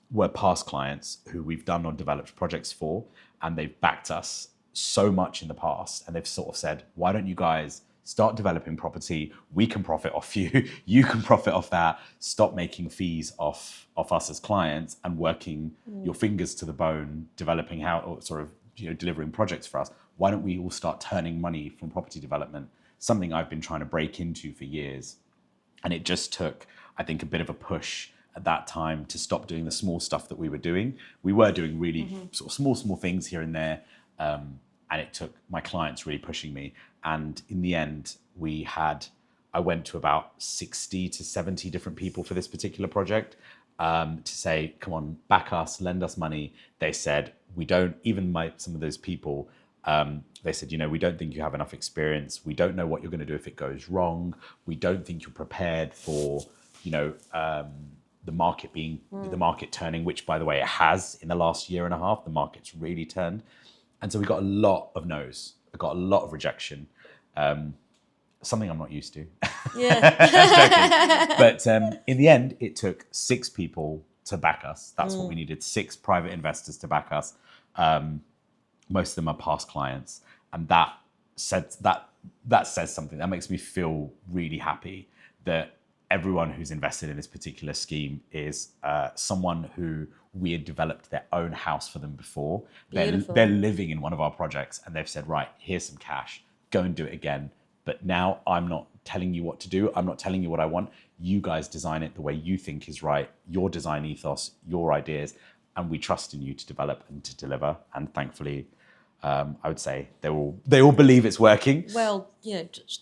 were past clients who we've done or developed projects for, and they've backed us so much in the past, and they've sort of said, why don't you guys start developing property? We can profit off you, you can profit off that, stop making fees off us as clients and working your fingers to the bone, developing how, or sort of delivering projects for us. Why don't we all start turning money from property development? Something I've been trying to break into for years. And it just took, I think, a bit of a push at that time to stop doing the small stuff that we were doing. We were doing really sort of small things here and there. And it took my clients really pushing me. And in the end, I went to about 60 to 70 different people for this particular project to say, come on, back us, lend us money. They said, we don't, even some of those people, they said, we don't think you have enough experience. We don't know what you're going to do if it goes wrong. We don't think you're prepared for, the market turning, which, by the way, it has in the last year and a half. The market's really turned. And so we got a lot of no's. We got a lot of rejection. something I'm not used to. Yeah. Joking. But in the end, it took 6 people to back us. That's what we needed. 6 private investors to back us. Most of them are past clients, and that says something. That makes me feel really happy that everyone who's invested in this particular scheme is someone who we had developed their own house for them before. They're living in one of our projects, and they've said, right, here's some cash, go and do it again. But now I'm not telling you what to do. I'm not telling you what I want. You guys design it the way you think is right, your design ethos, your ideas, and we trust in you to develop and to deliver. And thankfully, I would say they all believe it's working. Well,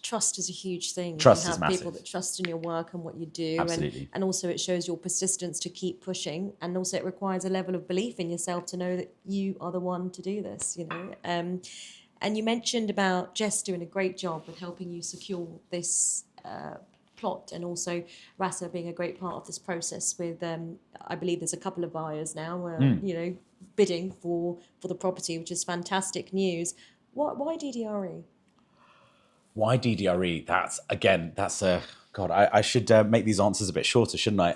trust is a huge thing. Trust you is have massive. people that trust in your work and what you do. Absolutely. And also it shows your persistence to keep pushing. And also it requires a level of belief in yourself to know that you are the one to do this, And you mentioned about Jess doing a great job with helping you secure this plot, and also Rasa being a great part of this process with, I believe there's a couple of buyers now, bidding for the property, which is fantastic news. Why DDRE? Why DDRE? That's a... God, I should make these answers a bit shorter, shouldn't I?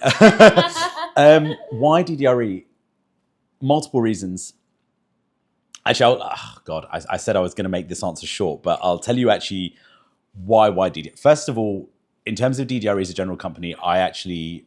Why DDRE? Multiple reasons. Actually, I said I was going to make this answer short, but I'll tell you actually why DDRE. First of all, in terms of DDRE as a general company, I actually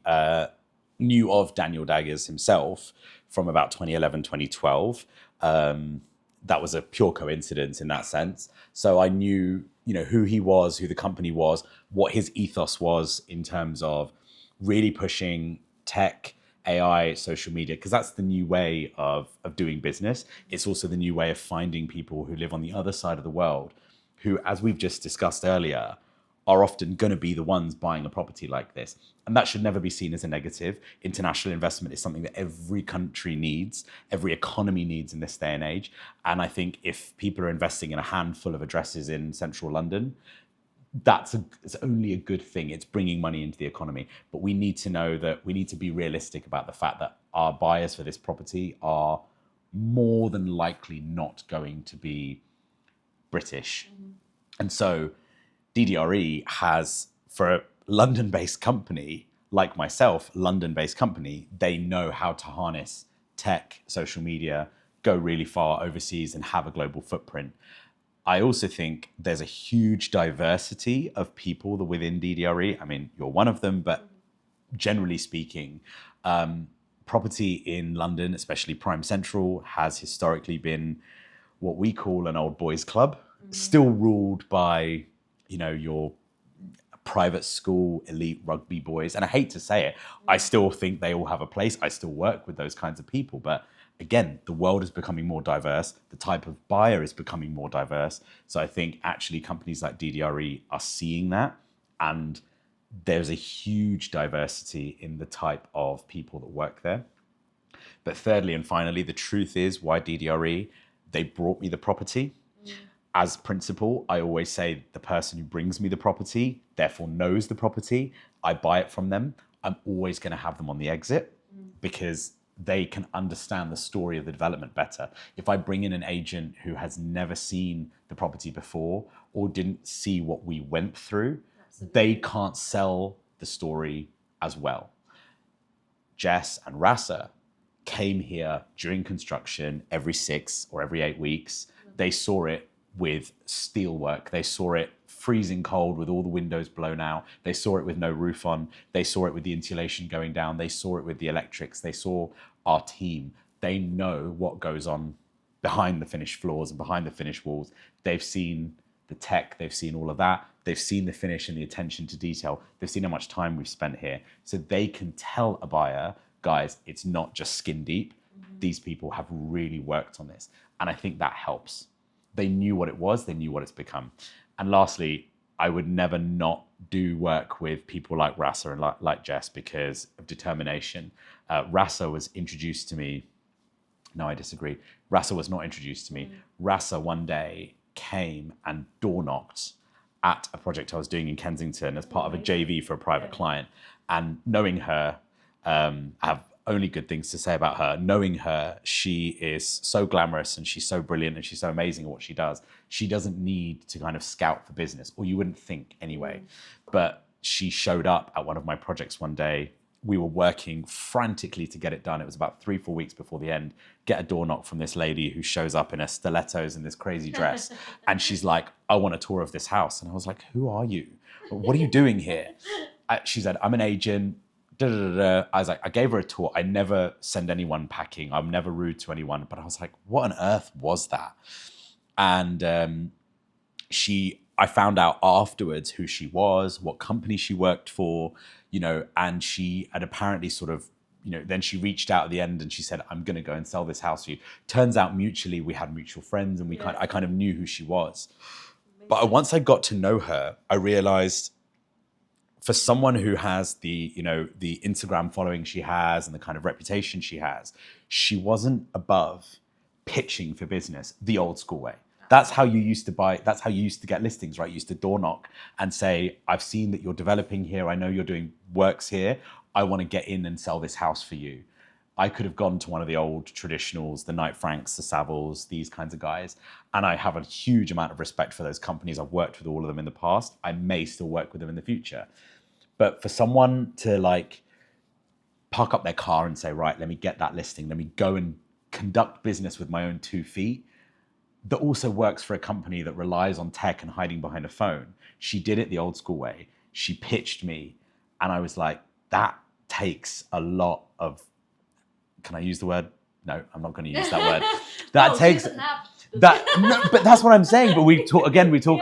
knew of Daniel Daggers himself from about 2011, 2012. That was a pure coincidence in that sense. So I knew, who he was, who the company was, what his ethos was in terms of really pushing tech, AI, social media, because that's the new way of doing business. It's also the new way of finding people who live on the other side of the world, who, as we've just discussed earlier, are often going to be the ones buying a property like this. And that should never be seen as a negative. International investment is something that every country needs, every economy needs in this day and age. And I think if people are investing in a handful of addresses in central London, it's only a good thing. It's bringing money into the economy. But we need to know that we need to be realistic about the fact that our buyers for this property are more than likely not going to be British. And so DDRE has, for a London-based company like myself, London-based company, they know how to harness tech, social media, go really far overseas and have a global footprint. I also think there's a huge diversity of people within DDRE. I mean, you're one of them, but generally speaking, property in London, especially Prime Central, has historically been what we call an old boys club, still ruled by, your private school elite rugby boys. And I hate to say it, I still think they all have a place. I still work with those kinds of people, but again, the world is becoming more diverse. The type of buyer is becoming more diverse. So I think actually companies like DDRE are seeing that. And there's a huge diversity in the type of people that work there. But thirdly and finally, the truth is, why DDRE? They brought me the property. As principal, I always say the person who brings me the property, therefore knows the property. I buy it from them. I'm always going to have them on the exit because they can understand the story of the development better. If I bring in an agent who has never seen the property before or didn't see what we went through, they can't sell the story as well. Jess and Rasa came here during construction every 6 or every 8 weeks. They saw it with steelwork. They saw it freezing cold with all the windows blown out. They saw it with no roof on. They saw it with the insulation going down. They saw it with the electrics. They saw our team. They know what goes on behind the finished floors and behind the finished walls. They've seen the tech. They've seen all of that. They've seen the finish and the attention to detail. They've seen how much time we've spent here. So they can tell a buyer, guys, it's not just skin deep. These people have really worked on this. And I think that helps. They knew what it was. They knew what it's become. And lastly, I would never not do work with people like Rasa and like Jess because of determination. Rasa was introduced to me. No, I disagree. Rasa was not introduced to me. Rasa one day came and door knocked at a project I was doing in Kensington as part of a JV for a private client. And knowing her, I have only good things to say about her. Knowing her, she is so glamorous and she's so brilliant and she's so amazing at what she does. She doesn't need to kind of scout for business, or you wouldn't think anyway. But she showed up at one of my projects one day. We were working frantically to get it done. It was about 3-4 weeks before the end. Get a door knock from this lady who shows up in her stilettos and this crazy dress. And she's like, I want a tour of this house. And I was like, who are you? What are you doing here? She said, I'm an agent. Da, da, da, da. I was like, I gave her a tour. I never send anyone packing. I'm never rude to anyone. But I was like, what on earth was that? And I found out afterwards who she was, what company she worked for, and she had apparently sort of, then she reached out at the end and she said, I'm going to go and sell this house for you. Turns out mutually we had mutual friends and I kind of knew who she was. But once I got to know her, I realized for someone who has the Instagram following she has and the kind of reputation she has, she wasn't above pitching for business the old school way. That's how you used to buy. That's how you used to get listings, right? You used to door knock and say, I've seen that you're developing here. I know you're doing works here. I want to get in and sell this house for you. I could have gone to one of the old traditionals, the Knight Franks, the Savills, these kinds of guys. And I have a huge amount of respect for those companies. I've worked with all of them in the past. I may still work with them in the future. But for someone to like park up their car and say, right, let me get that listing. Let me go and conduct business with my own 2 feet. That also works for a company that relies on tech and hiding behind a phone. She did it the old school way. She pitched me. And I was like, that takes a lot of, can I use the word? No, I'm not going to use that word. That takes that. No, but that's what I'm saying. But we talk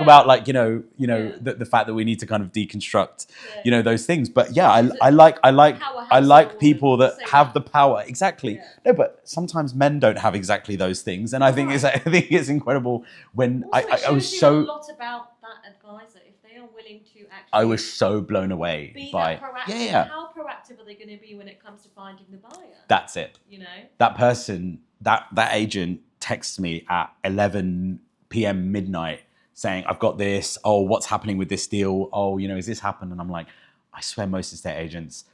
about like, the fact that we need to kind of deconstruct, those things. But yeah, I like people that have the power. Exactly. Yeah. No, but sometimes men don't have exactly those things. And I think it's incredible when also, I was so. A lot about that advisor, if they are willing to actually. I was so blown away by. That proactive. Yeah. How proactive are they going to be when it comes to finding the buyer? That's it. That person, that agent texts me at 11 p.m. midnight saying, I've got this. Oh, what's happening with this deal? Oh, is this happened? And I'm like, I swear most estate agents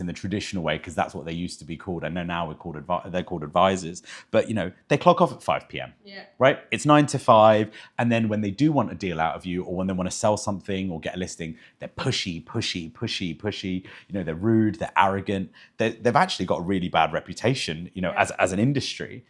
in the traditional way, because that's what they used to be called. I know now they're called advisors, but they clock off at 5 p.m. Yeah. Right? It's 9 to 5. And then when they do want a deal out of you, or when they want to sell something or get a listing, they're pushy. They're rude, they're arrogant. They've actually got a really bad reputation, as an industry.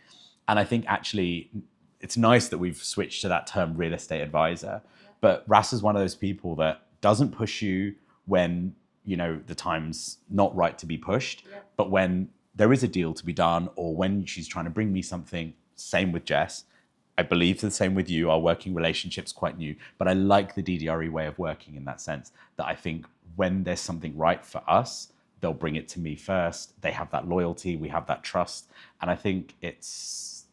And I think actually it's nice that we've switched to that term real estate advisor. Yeah. But Ras is one of those people that doesn't push you when the time's not right to be pushed. Yeah. But when there is a deal to be done, or when she's trying to bring me something, same with Jess. I believe the same with you. Our working relationship's quite new. But I like the DDRE way of working in that sense, that I think when there's something right for us, they'll bring it to me first. They have that loyalty. We have that trust. And I think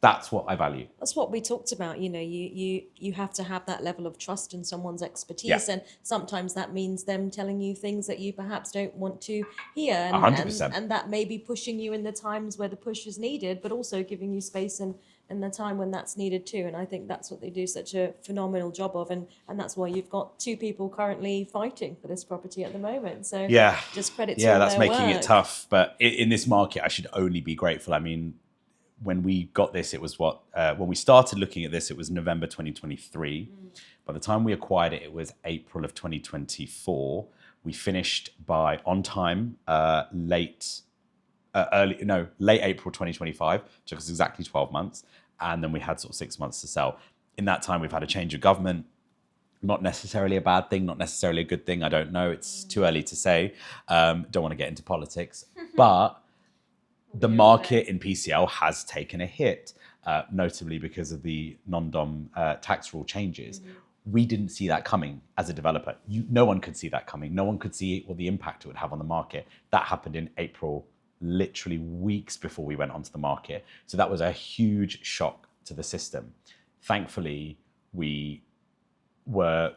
that's what I value. That's what we talked about. You have to have that level of trust in someone's expertise. Yeah. And sometimes that means them telling you things that you perhaps don't want to hear. And, 100%. And that may be pushing you in the times where the push is needed, but also giving you space and the time when that's needed too. And I think that's what they do such a phenomenal job of. And that's why you've got 2 people currently fighting for this property at the moment. So just credit to that's their making work. It tough. But in this market, I should only be grateful. I mean, when we got this, it was when we started looking at this, it was November 2023. By the time we acquired it, it was April of 2024. We finished on time, late April 2025. Took us exactly 12 months. And then we had sort of 6 months to sell. In that time, we've had a change of government. Not necessarily a bad thing, not necessarily a good thing. I don't know. It's too early to say. Don't want to get into politics. But the market in PCL has taken a hit, notably because of the non-dom tax rule changes. Mm-hmm. We didn't see that coming as a developer. No one could see that coming. No one could see what the impact it would have on the market. That happened in April, literally weeks before we went onto the market. So that was a huge shock to the system. Thankfully, we were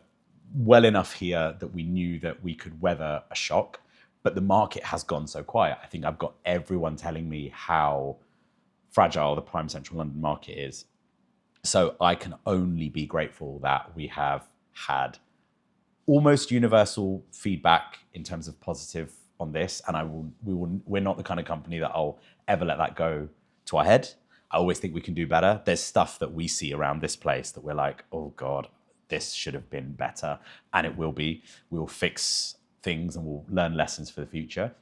well enough here that we knew that we could weather a shock. But the market has gone so quiet. I think I've got everyone telling me how fragile the prime central London market is. So I can only be grateful that we have had almost universal feedback in terms of positive on this, and we're not the kind of company that I'll ever let that go to our head. I always think we can do better. There's stuff that we see around this place that we're like, oh God, this should have been better, and it will be. We'll fix things and we'll learn lessons for the future.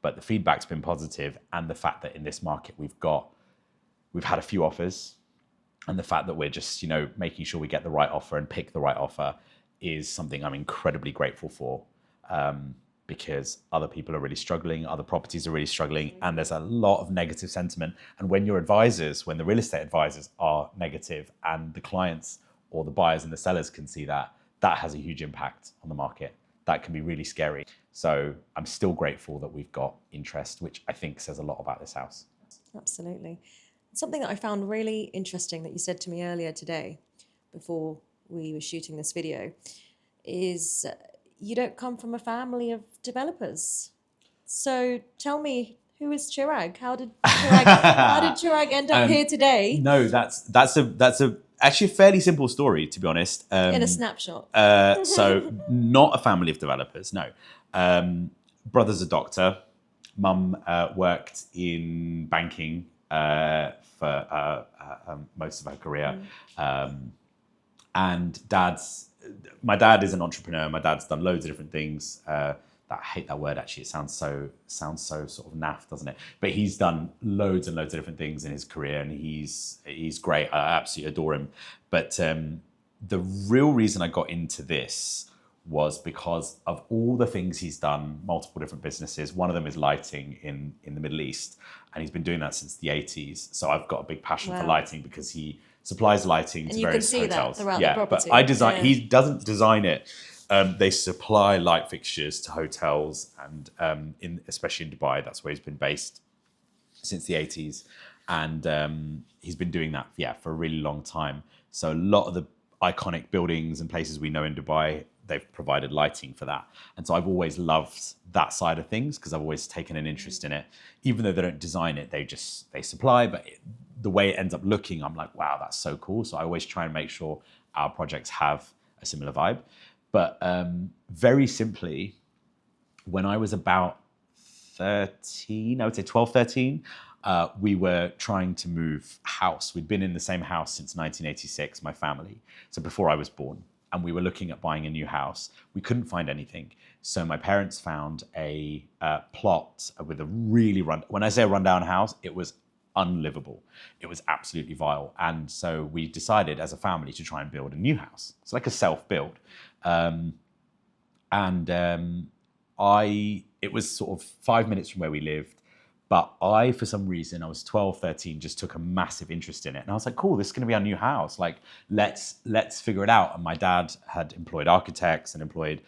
But the feedback's been positive, and the fact that in this market we've had a few offers, and the fact that we're just, making sure we get the right offer and pick the right offer is something I'm incredibly grateful for, because other people are really struggling, other properties are really struggling, and there's a lot of negative sentiment. And when when the real estate advisors are negative and the clients or the buyers and the sellers can see that, that has a huge impact on the market. That can be really scary. So I'm still grateful that we've got interest, which I think says a lot about this house. Absolutely. Something that I found really interesting that you said to me earlier today, before we were shooting this video, is you don't come from a family of developers. So tell me, who is Chirag? How did Chirag end up here today? No, that's actually a fairly simple story, to be honest. In a snapshot. So not a family of developers, no. Brother's a doctor. Mum worked in banking for most of her career. And my dad is an entrepreneur. My dad's done loads of different things. I hate that word, actually. It sounds so sort of naff, doesn't it? But he's done loads and loads of different things in his career, and he's great. I absolutely adore him. But the real reason I got into this was because of all the things he's done, multiple different businesses. One of them is lighting in the Middle East, and he's been doing that since the 80s. So I've got a big passion for lighting, because he supplies lighting to various hotels. And you can see that throughout the property. But he doesn't design it. They supply light fixtures to hotels, and especially in Dubai, that's where he's been based since the 80s. And he's been doing that, for a really long time. So a lot of the iconic buildings and places we know in Dubai, they've provided lighting for that. And so I've always loved that side of things, because I've always taken an interest in it. Even though they don't design it, they supply, but the way it ends up looking, I'm like, wow, that's so cool. So I always try and make sure our projects have a similar vibe. But very simply, when I was about 13, I would say 12, 13, we were trying to move house. We'd been in the same house since 1986, my family, so before I was born. And we were looking at buying a new house. We couldn't find anything. So my parents found a plot with a really when I say a rundown house, it was unlivable. It was absolutely vile. And so we decided as a family to try and build a new house. It's like a self-build. It was sort of 5 minutes from where we lived, but for some reason, I was 12, 13, just took a massive interest in it. And I was like, cool, this is going to be our new house. Like, let's figure it out. And my dad had employed architects and employed,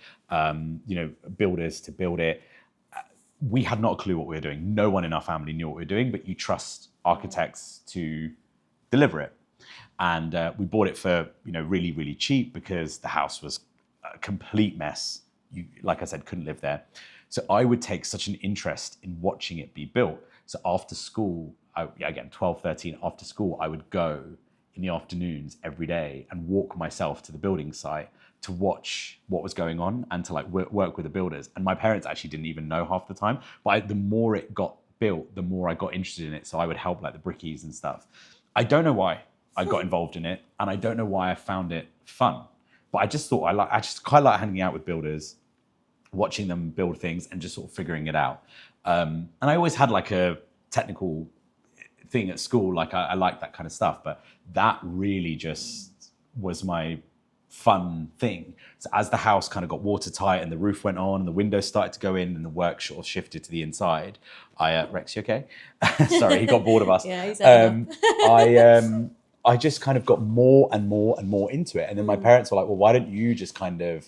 builders to build it. We had not a clue what we were doing. No one in our family knew what we were doing, but you trust architects to deliver it. And we bought it for, really, really cheap, because the house was a complete mess. You, like I said, couldn't live there. So I would take such an interest in watching it be built. So after school, again, 12, 13, after school, I would go in the afternoons every day and walk myself to the building site to watch what was going on and to work with the builders. And my parents actually didn't even know half the time, but the more it got built, the more I got interested in it. So I would help the brickies and stuff. I don't know why I got involved in it, and I don't know why I found it fun, but I just thought I just quite like hanging out with builders, watching them build things and just sort of figuring it out. And I always had a technical thing at school. I liked that kind of stuff, but that really just was my fun thing. So as the house kind of got watertight and the roof went on and the windows started to go in and the work sort of shifted to the inside, Rex, you okay? Sorry, he got bored of us. Yeah, he's I just kind of got more and more and more into it. And then my parents were like, well, why don't you just kind of,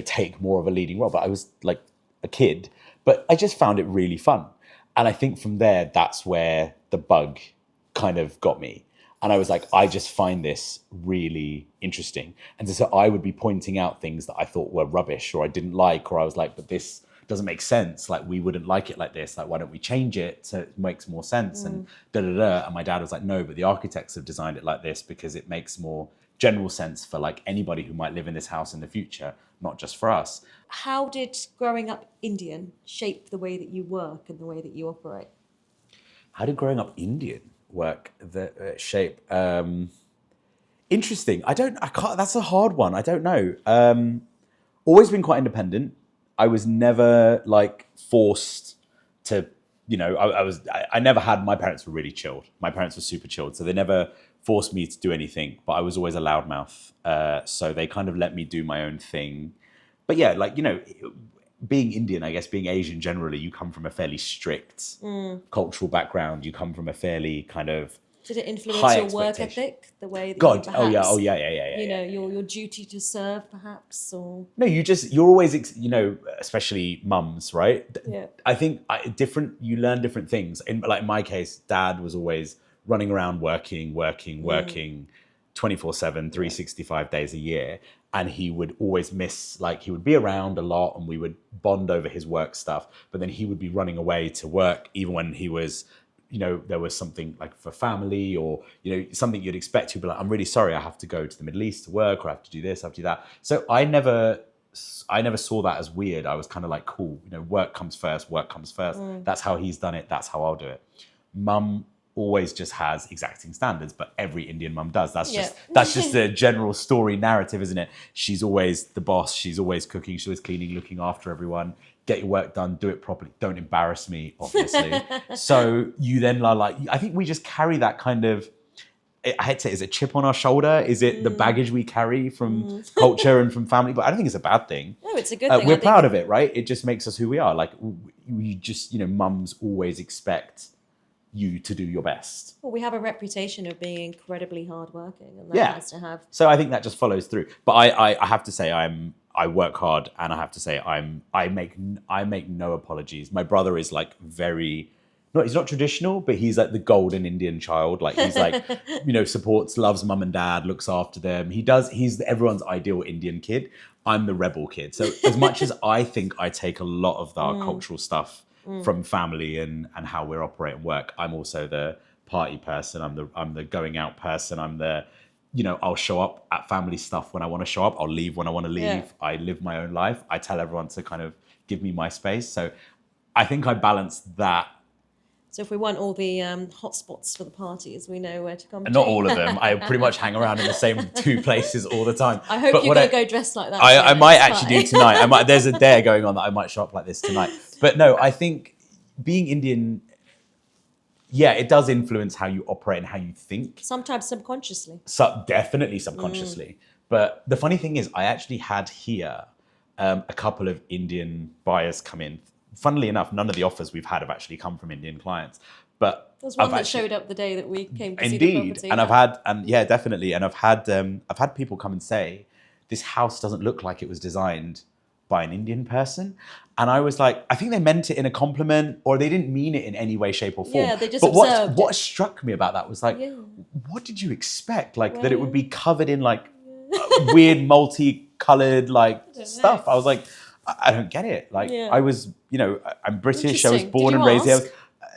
take more of a leading role? But I was like a kid, but I just found it really fun. And I think from there, that's where the bug kind of got me. And I was like, I just find this really interesting. And so I would be pointing out things that I thought were rubbish or I didn't like, or I was like, but this doesn't make sense. We wouldn't like it like this. Why don't we change it so it makes more sense? And da-da-da. And my dad was like, no, but the architects have designed it like this because it makes more general sense for like anybody who might live in this house in the future, not just for us. How did growing up Indian shape the way that you work and the way that you operate? How did growing up Indian work the shape? Interesting. I can't, that's a hard one. I don't know. Always been quite independent. I was never like forced to, I never had, my parents were really chilled. My parents were super chilled. So they never forced me to do anything, but I was always a loudmouth. So they kind of let me do my own thing. But yeah, like, being Indian, I guess, being Asian generally, you come from a fairly strict cultural background. You come from a fairly kind of Did it influence high your work expectation. ethic, the way that God, you perhaps, oh yeah. you know, your duty to serve, perhaps, or No, you're always, especially mums, right? Yeah. I think you learn different things. In my case, dad was always running around working 24/7, 365 days a year. And he would always miss, like he would be around a lot and we would bond over his work stuff. But then he would be running away to work even when he was, there was something like for family or, something you'd expect to be like, I'm really sorry, I have to go to the Middle East to work or I have to do this, I have to do that. So I never saw that as weird. I was kind of like, cool, work comes first. That's how he's done it. That's how I'll do it. Mum always just has exacting standards, but every Indian mum does. That's just the general story narrative, isn't it? She's always the boss. She's always cooking. She's always cleaning, looking after everyone. Get your work done. Do it properly. Don't embarrass me, obviously. So you then are like, I think we just carry that kind of, I hate to say, is it a chip on our shoulder? Is it the baggage we carry from culture and from family? But I don't think it's a bad thing. No, it's a good thing. We're proud of it, right? It just makes us who we are. Like we just, mums always expect you to do your best. Well, we have a reputation of being incredly hardworking, and that has to have. So I think that just follows through. But I have to say I work hard, and I have to say I make no apologies. My brother is like he's not traditional, but he's like the golden Indian child. Like he's like supports, loves mum and dad, looks after them. He's everyone's ideal Indian kid. I'm the rebel kid. So as much as I think I take a lot of our cultural stuff from family and how we're operating work, I'm also the party person. I'm the going out person. I'm the, I'll show up at family stuff when I want to show up. I'll leave when I want to leave. Yeah. I live my own life. I tell everyone to kind of give me my space. So I think I balance that. So if we want all the hot spots for the parties, we know where to come. Not all of them. I pretty much hang around in the same two places all the time. I hope you're going to go dressed like that. I might actually do tonight. There's a dare going on that I might show up like this tonight. But no, I think being Indian, it does influence how you operate and how you think. Sometimes subconsciously. So definitely subconsciously. But the funny thing is, I actually had here a couple of Indian buyers come in. Funnily enough, none of the offers we've had have actually come from Indian clients. But there was one that showed up the day that we came to see the property. And definitely. And I've had people come and say, this house doesn't look like it was designed by an Indian person. And I was like, I think they meant it in a compliment, or they didn't mean it in any way, shape or form. Yeah, they just but observed what struck me about that was like, what did you expect? Like that it would be covered in like weird multicolored stuff. I was like, I don't get it. Like I was, I'm British. I was born and raised here.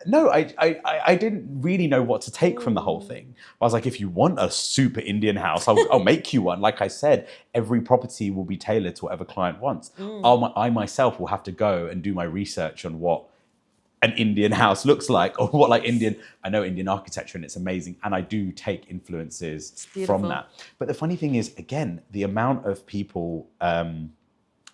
No, I didn't really know what to take from the whole thing. I was like, if you want a super Indian house, I'll make you one. Like I said, every property will be tailored to whatever client wants. I myself will have to go and do my research on what an Indian house looks like, or what I know Indian architecture and it's amazing. And I do take influences from that. But the funny thing is, again, the amount of people,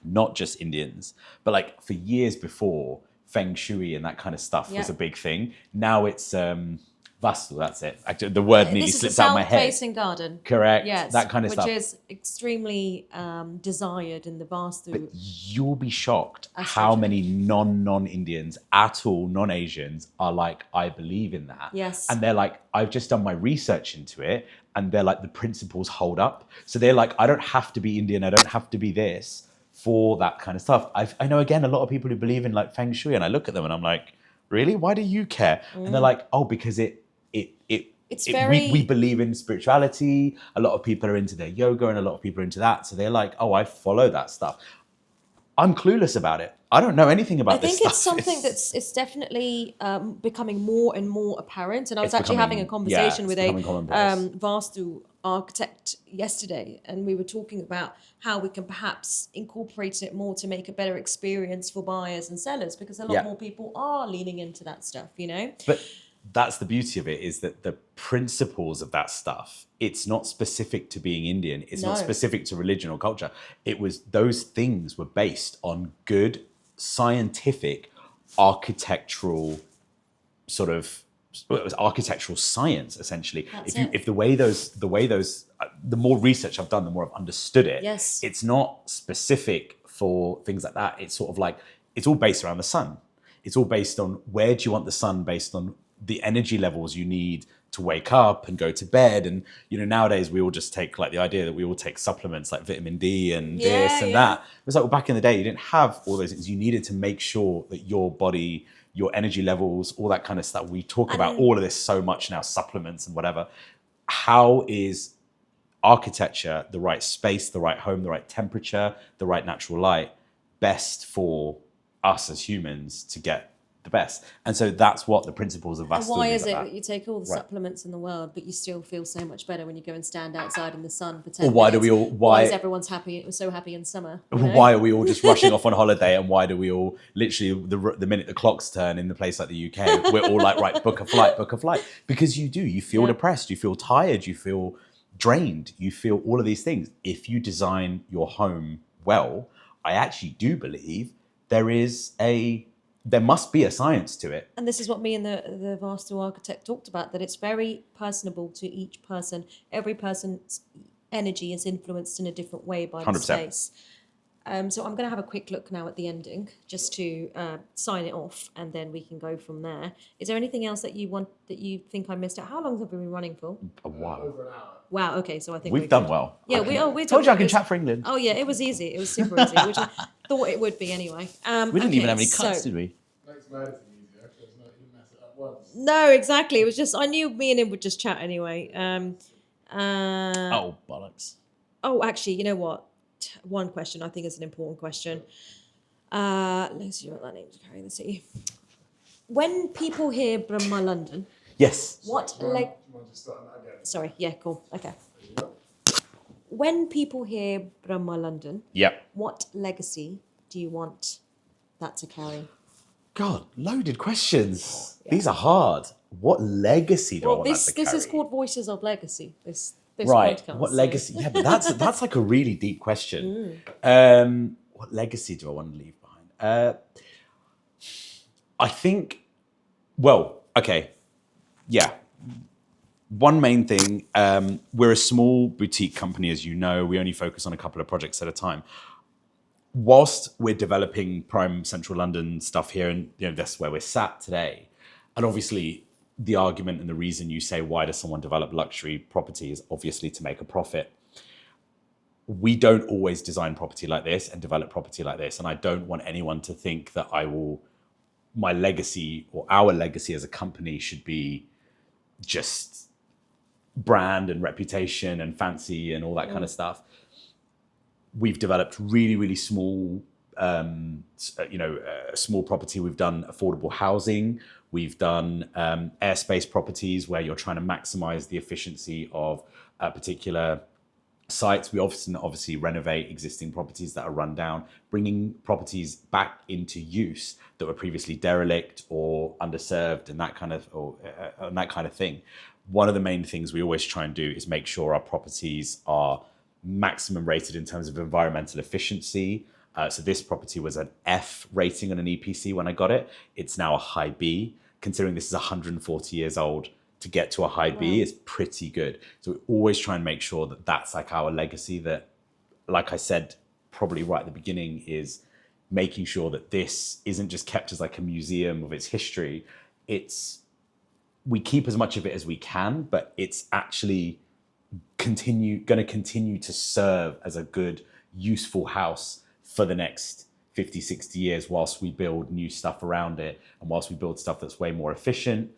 not just Indians, but like for years before, Feng Shui and that kind of stuff was a big thing. Now it's Vastu, that's it. Actually, the word nearly slips out of my head. This is a south-facing garden. Correct. Yes, that kind of stuff. Which is extremely desired in the Vastu. But you'll be shocked how many non-Indians at all, non-Asians, are like, I believe in that. Yes. And they're like, I've just done my research into it. And they're like, the principles hold up. So they're like, I don't have to be Indian. I don't have to be this for that kind of stuff. I know, again, a lot of people who believe in like Feng Shui, and I look at them and I'm like, really? Why do you care? And they're like, oh, because we believe in spirituality. A lot of people are into their yoga and a lot of people are into that. So they're like, oh, I follow that stuff. I'm clueless about it. I don't know anything about this stuff. I think it's something it's definitely becoming more and more apparent. And I was actually having a conversation with a Vastu architect yesterday, and we were talking about how we can perhaps incorporate it more to make a better experience for buyers and sellers, because a lot Yeah. more people are leaning into that stuff, you know? But that's the beauty of it, is that the principles of that stuff, it's not specific to being Indian. It's not No. specific to religion or culture. It was, those things were based on good scientific architectural sort of, well, it was architectural science essentially. That's If the way those the more research I've done, the more I've understood it. Yes. It's not specific for things like that. It's sort of like, it's all based around the sun. It's all based on where do you want the sun, based on the energy levels you need to wake up and go to bed. And you know, nowadays we all just take, like, the idea that we all take supplements like vitamin D and this and that. It's like, well, back in the day you didn't have all those things. You needed to make sure that your body, your energy levels, all that kind of stuff. We talk about all of this so much now, supplements and whatever. How is architecture, the right space, the right home, the right temperature, the right natural light, best for us as humans to get the best? And so that's what the principles of And Vastu why is is it about. that you take all the Right. supplements in the world, but you still feel so much better when you go and stand outside in the sun for 10 Or why do minutes? we all- Why why- is everyone's so happy in summer? you know? Why are we all just rushing off on holiday? And why do we all literally, the minute the clocks turn in the place like the UK, we're all like, right, book a flight. Because you feel depressed, you feel tired, you feel drained, you feel all of these things. If you design your home well, I actually do believe there must be a science to it. And this is what me and the Vastu architect talked about, that it's very personable to each person. Every person's energy is influenced in a different way by the 100%. space. So I'm going to have a quick look now at the ending, just to sign it off, and then we can go from there. Is there anything else that you think I missed out? How long have we been running for? A while. Over an hour. Wow. Okay, so I think We've we're done good. well. Yeah, we Told you I can it was- chat for England. Oh yeah, it was easy. It was super easy, which I thought it would be anyway. We didn't even have any cuts, did we? Makes medicine easier because you mess it up once. No, exactly. It was just, I knew me and him would just chat anyway. Oh, bollocks. Oh, actually, you know what? One question I think is an important question. Let's see what that name is carrying the city. When people hear Brahma London, Yes. what Do you want to start that again? Sorry, yeah, cool. Okay. When people hear Brahma London, Yep. what legacy do you want that to carry? God, loaded questions. These are hard. What legacy do I Well, want this that to carry? is called Voices of Legacy. This Right. podcast, What so- legacy? Yeah, but that's like a really deep question. What legacy do I want to leave behind? I think. Well, okay. Yeah. One main thing. We're a small boutique company, as you know. We only focus on a couple of projects at a time. Whilst we're developing prime central London stuff here, and that's where we're sat today, and obviously the argument and the reason you say, why does someone develop luxury property, is obviously to make a profit. We don't always design property like this and develop property like this. And I don't want anyone to think that my legacy or our legacy as a company should be just brand and reputation and fancy and all that kind of stuff. We've developed really, really small, small property. We've done affordable housing. We've done airspace properties where you're trying to maximize the efficiency of particular sites. We often obviously renovate existing properties that are run down, bringing properties back into use that were previously derelict or underserved, and that kind of thing. One of the main things we always try and do is make sure our properties are maximum rated in terms of environmental efficiency. So this property was an F rating on an EPC when I got it. It's now a high B. Considering this is 140 years old, to get to a high B is pretty good. So we always try and make sure that that's like our legacy, that, like I said, probably right at the beginning, is making sure that this isn't just kept as like a museum of its history. We keep as much of it as we can, but it's actually going to continue to serve as a good, useful house for the next 50, 60 years whilst we build new stuff around it. And whilst we build stuff that's way more efficient,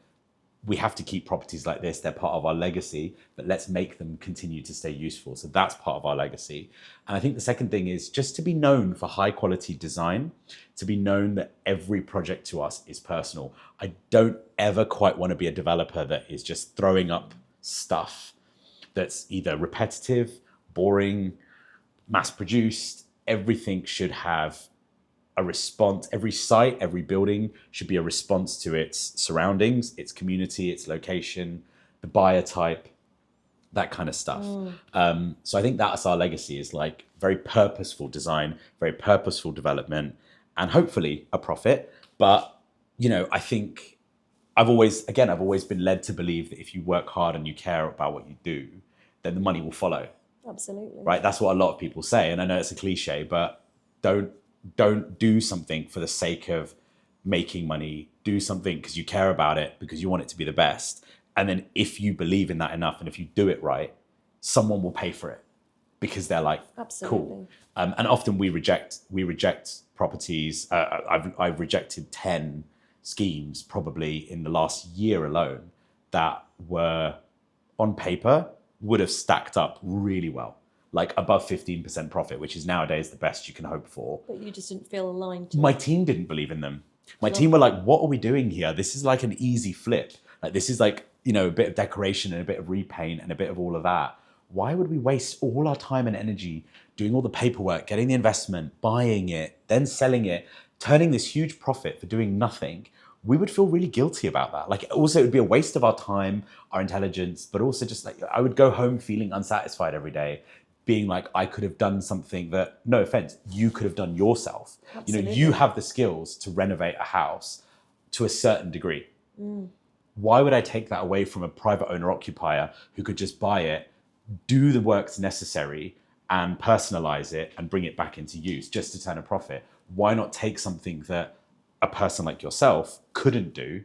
we have to keep properties like this. They're part of our legacy, but let's make them continue to stay useful. So that's part of our legacy. And I think the second thing is just to be known for high quality design, to be known that every project to us is personal. I don't ever quite want to be a developer that is just throwing up stuff. that's either repetitive, boring, mass produced. Everything should have a response. Every site, every building should be a response to its surroundings, its community, its location, the buyer type, that kind of stuff. So I think that's our legacy, is like very purposeful design, very purposeful development, and hopefully a profit. But, you know, I think I've always been led to believe that if you work hard and you care about what you do, then the money will follow. Absolutely. Right? That's what a lot of people say. And I know it's a cliche, but don't do something for the sake of making money. Do something because you care about it, because you want it to be the best. And then if you believe in that enough, and if you do it right, someone will pay for it because they're like, Absolutely. cool. And often we reject properties. I've rejected 10 schemes probably in the last year alone that were on paper would have stacked up really well, like above 15% profit, which is nowadays the best you can hope for. But you just didn't feel aligned to My it. team didn't believe in them. My team were like, what are we doing here? This is like an easy flip. Like, this is like, you know, a bit of decoration and a bit of repaint and a bit of all of that. Why would we waste all our time and energy doing all the paperwork, getting the investment, buying it, then selling it, turning this huge profit for doing nothing? We would feel really guilty about that. Like, also it would be a waste of our time, our intelligence, but also just like, I would go home feeling unsatisfied every day, being like, I could have done something that, no offense, you could have done yourself. Absolutely. You know, you have the skills to renovate a house to a certain degree. Why would I take that away from a private owner occupier who could just buy it, do the works necessary and personalize it and bring it back into use just to turn a profit? Why not take something that a person like yourself couldn't do,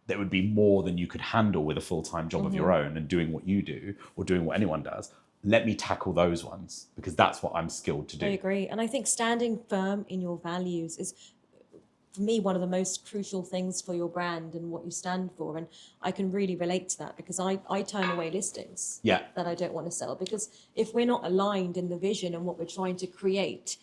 that would be more than you could handle with a full-time job of your own and doing what you do or doing what anyone does? Let me tackle those ones because that's what I'm skilled to do. I agree. And I think standing firm in your values is, for me, one of the most crucial things for your brand and what you stand for. And I can really relate to that because I turn away listings that I don't want to sell, because if we're not aligned in the vision and what we're trying to create,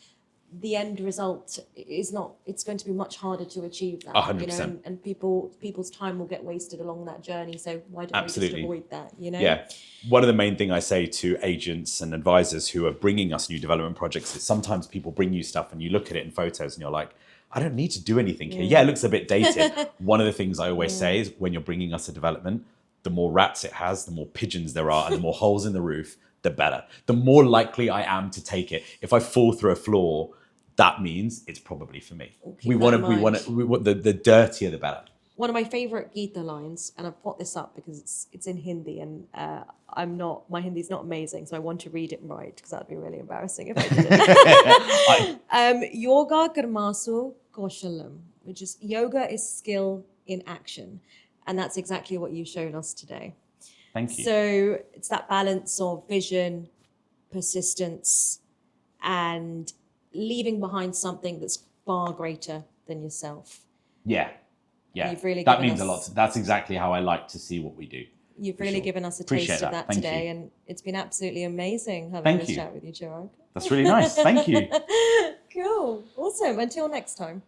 the end result is not, it's going to be much harder to achieve that. 100%. You know, and people's time will get wasted along that journey. So why don't we just avoid that, you know? Yeah. One of the main thing I say to agents and advisors who are bringing us new development projects is sometimes people bring you stuff and you look at it in photos and you're like, I don't need to do anything here. Yeah, it looks a bit dated. One of the things I always say is when you're bringing us a development, the more rats it has, the more pigeons there are, and the more holes in the roof, the better. The more likely I am to take it. If I fall through a floor, that means it's probably for me. We want the dirtier the better. One of my favorite Gita lines, and I've brought this up because it's in Hindi, and my Hindi's not amazing, so I want to read it right because that'd be really embarrassing if I didn't. Yoga karmasu koshalam, which is yoga is skill in action, and that's exactly what you've shown us today. Thank you. So it's that balance of vision, persistence, and leaving behind something that's far greater than yourself. Yeah. You've really that given means us, a lot. That's exactly how I like to see what we do. You've really given us a taste of that Thank today, you. and it's been absolutely amazing having this chat with you, Chirag. That's really nice. Thank you. Cool. Awesome. Until next time.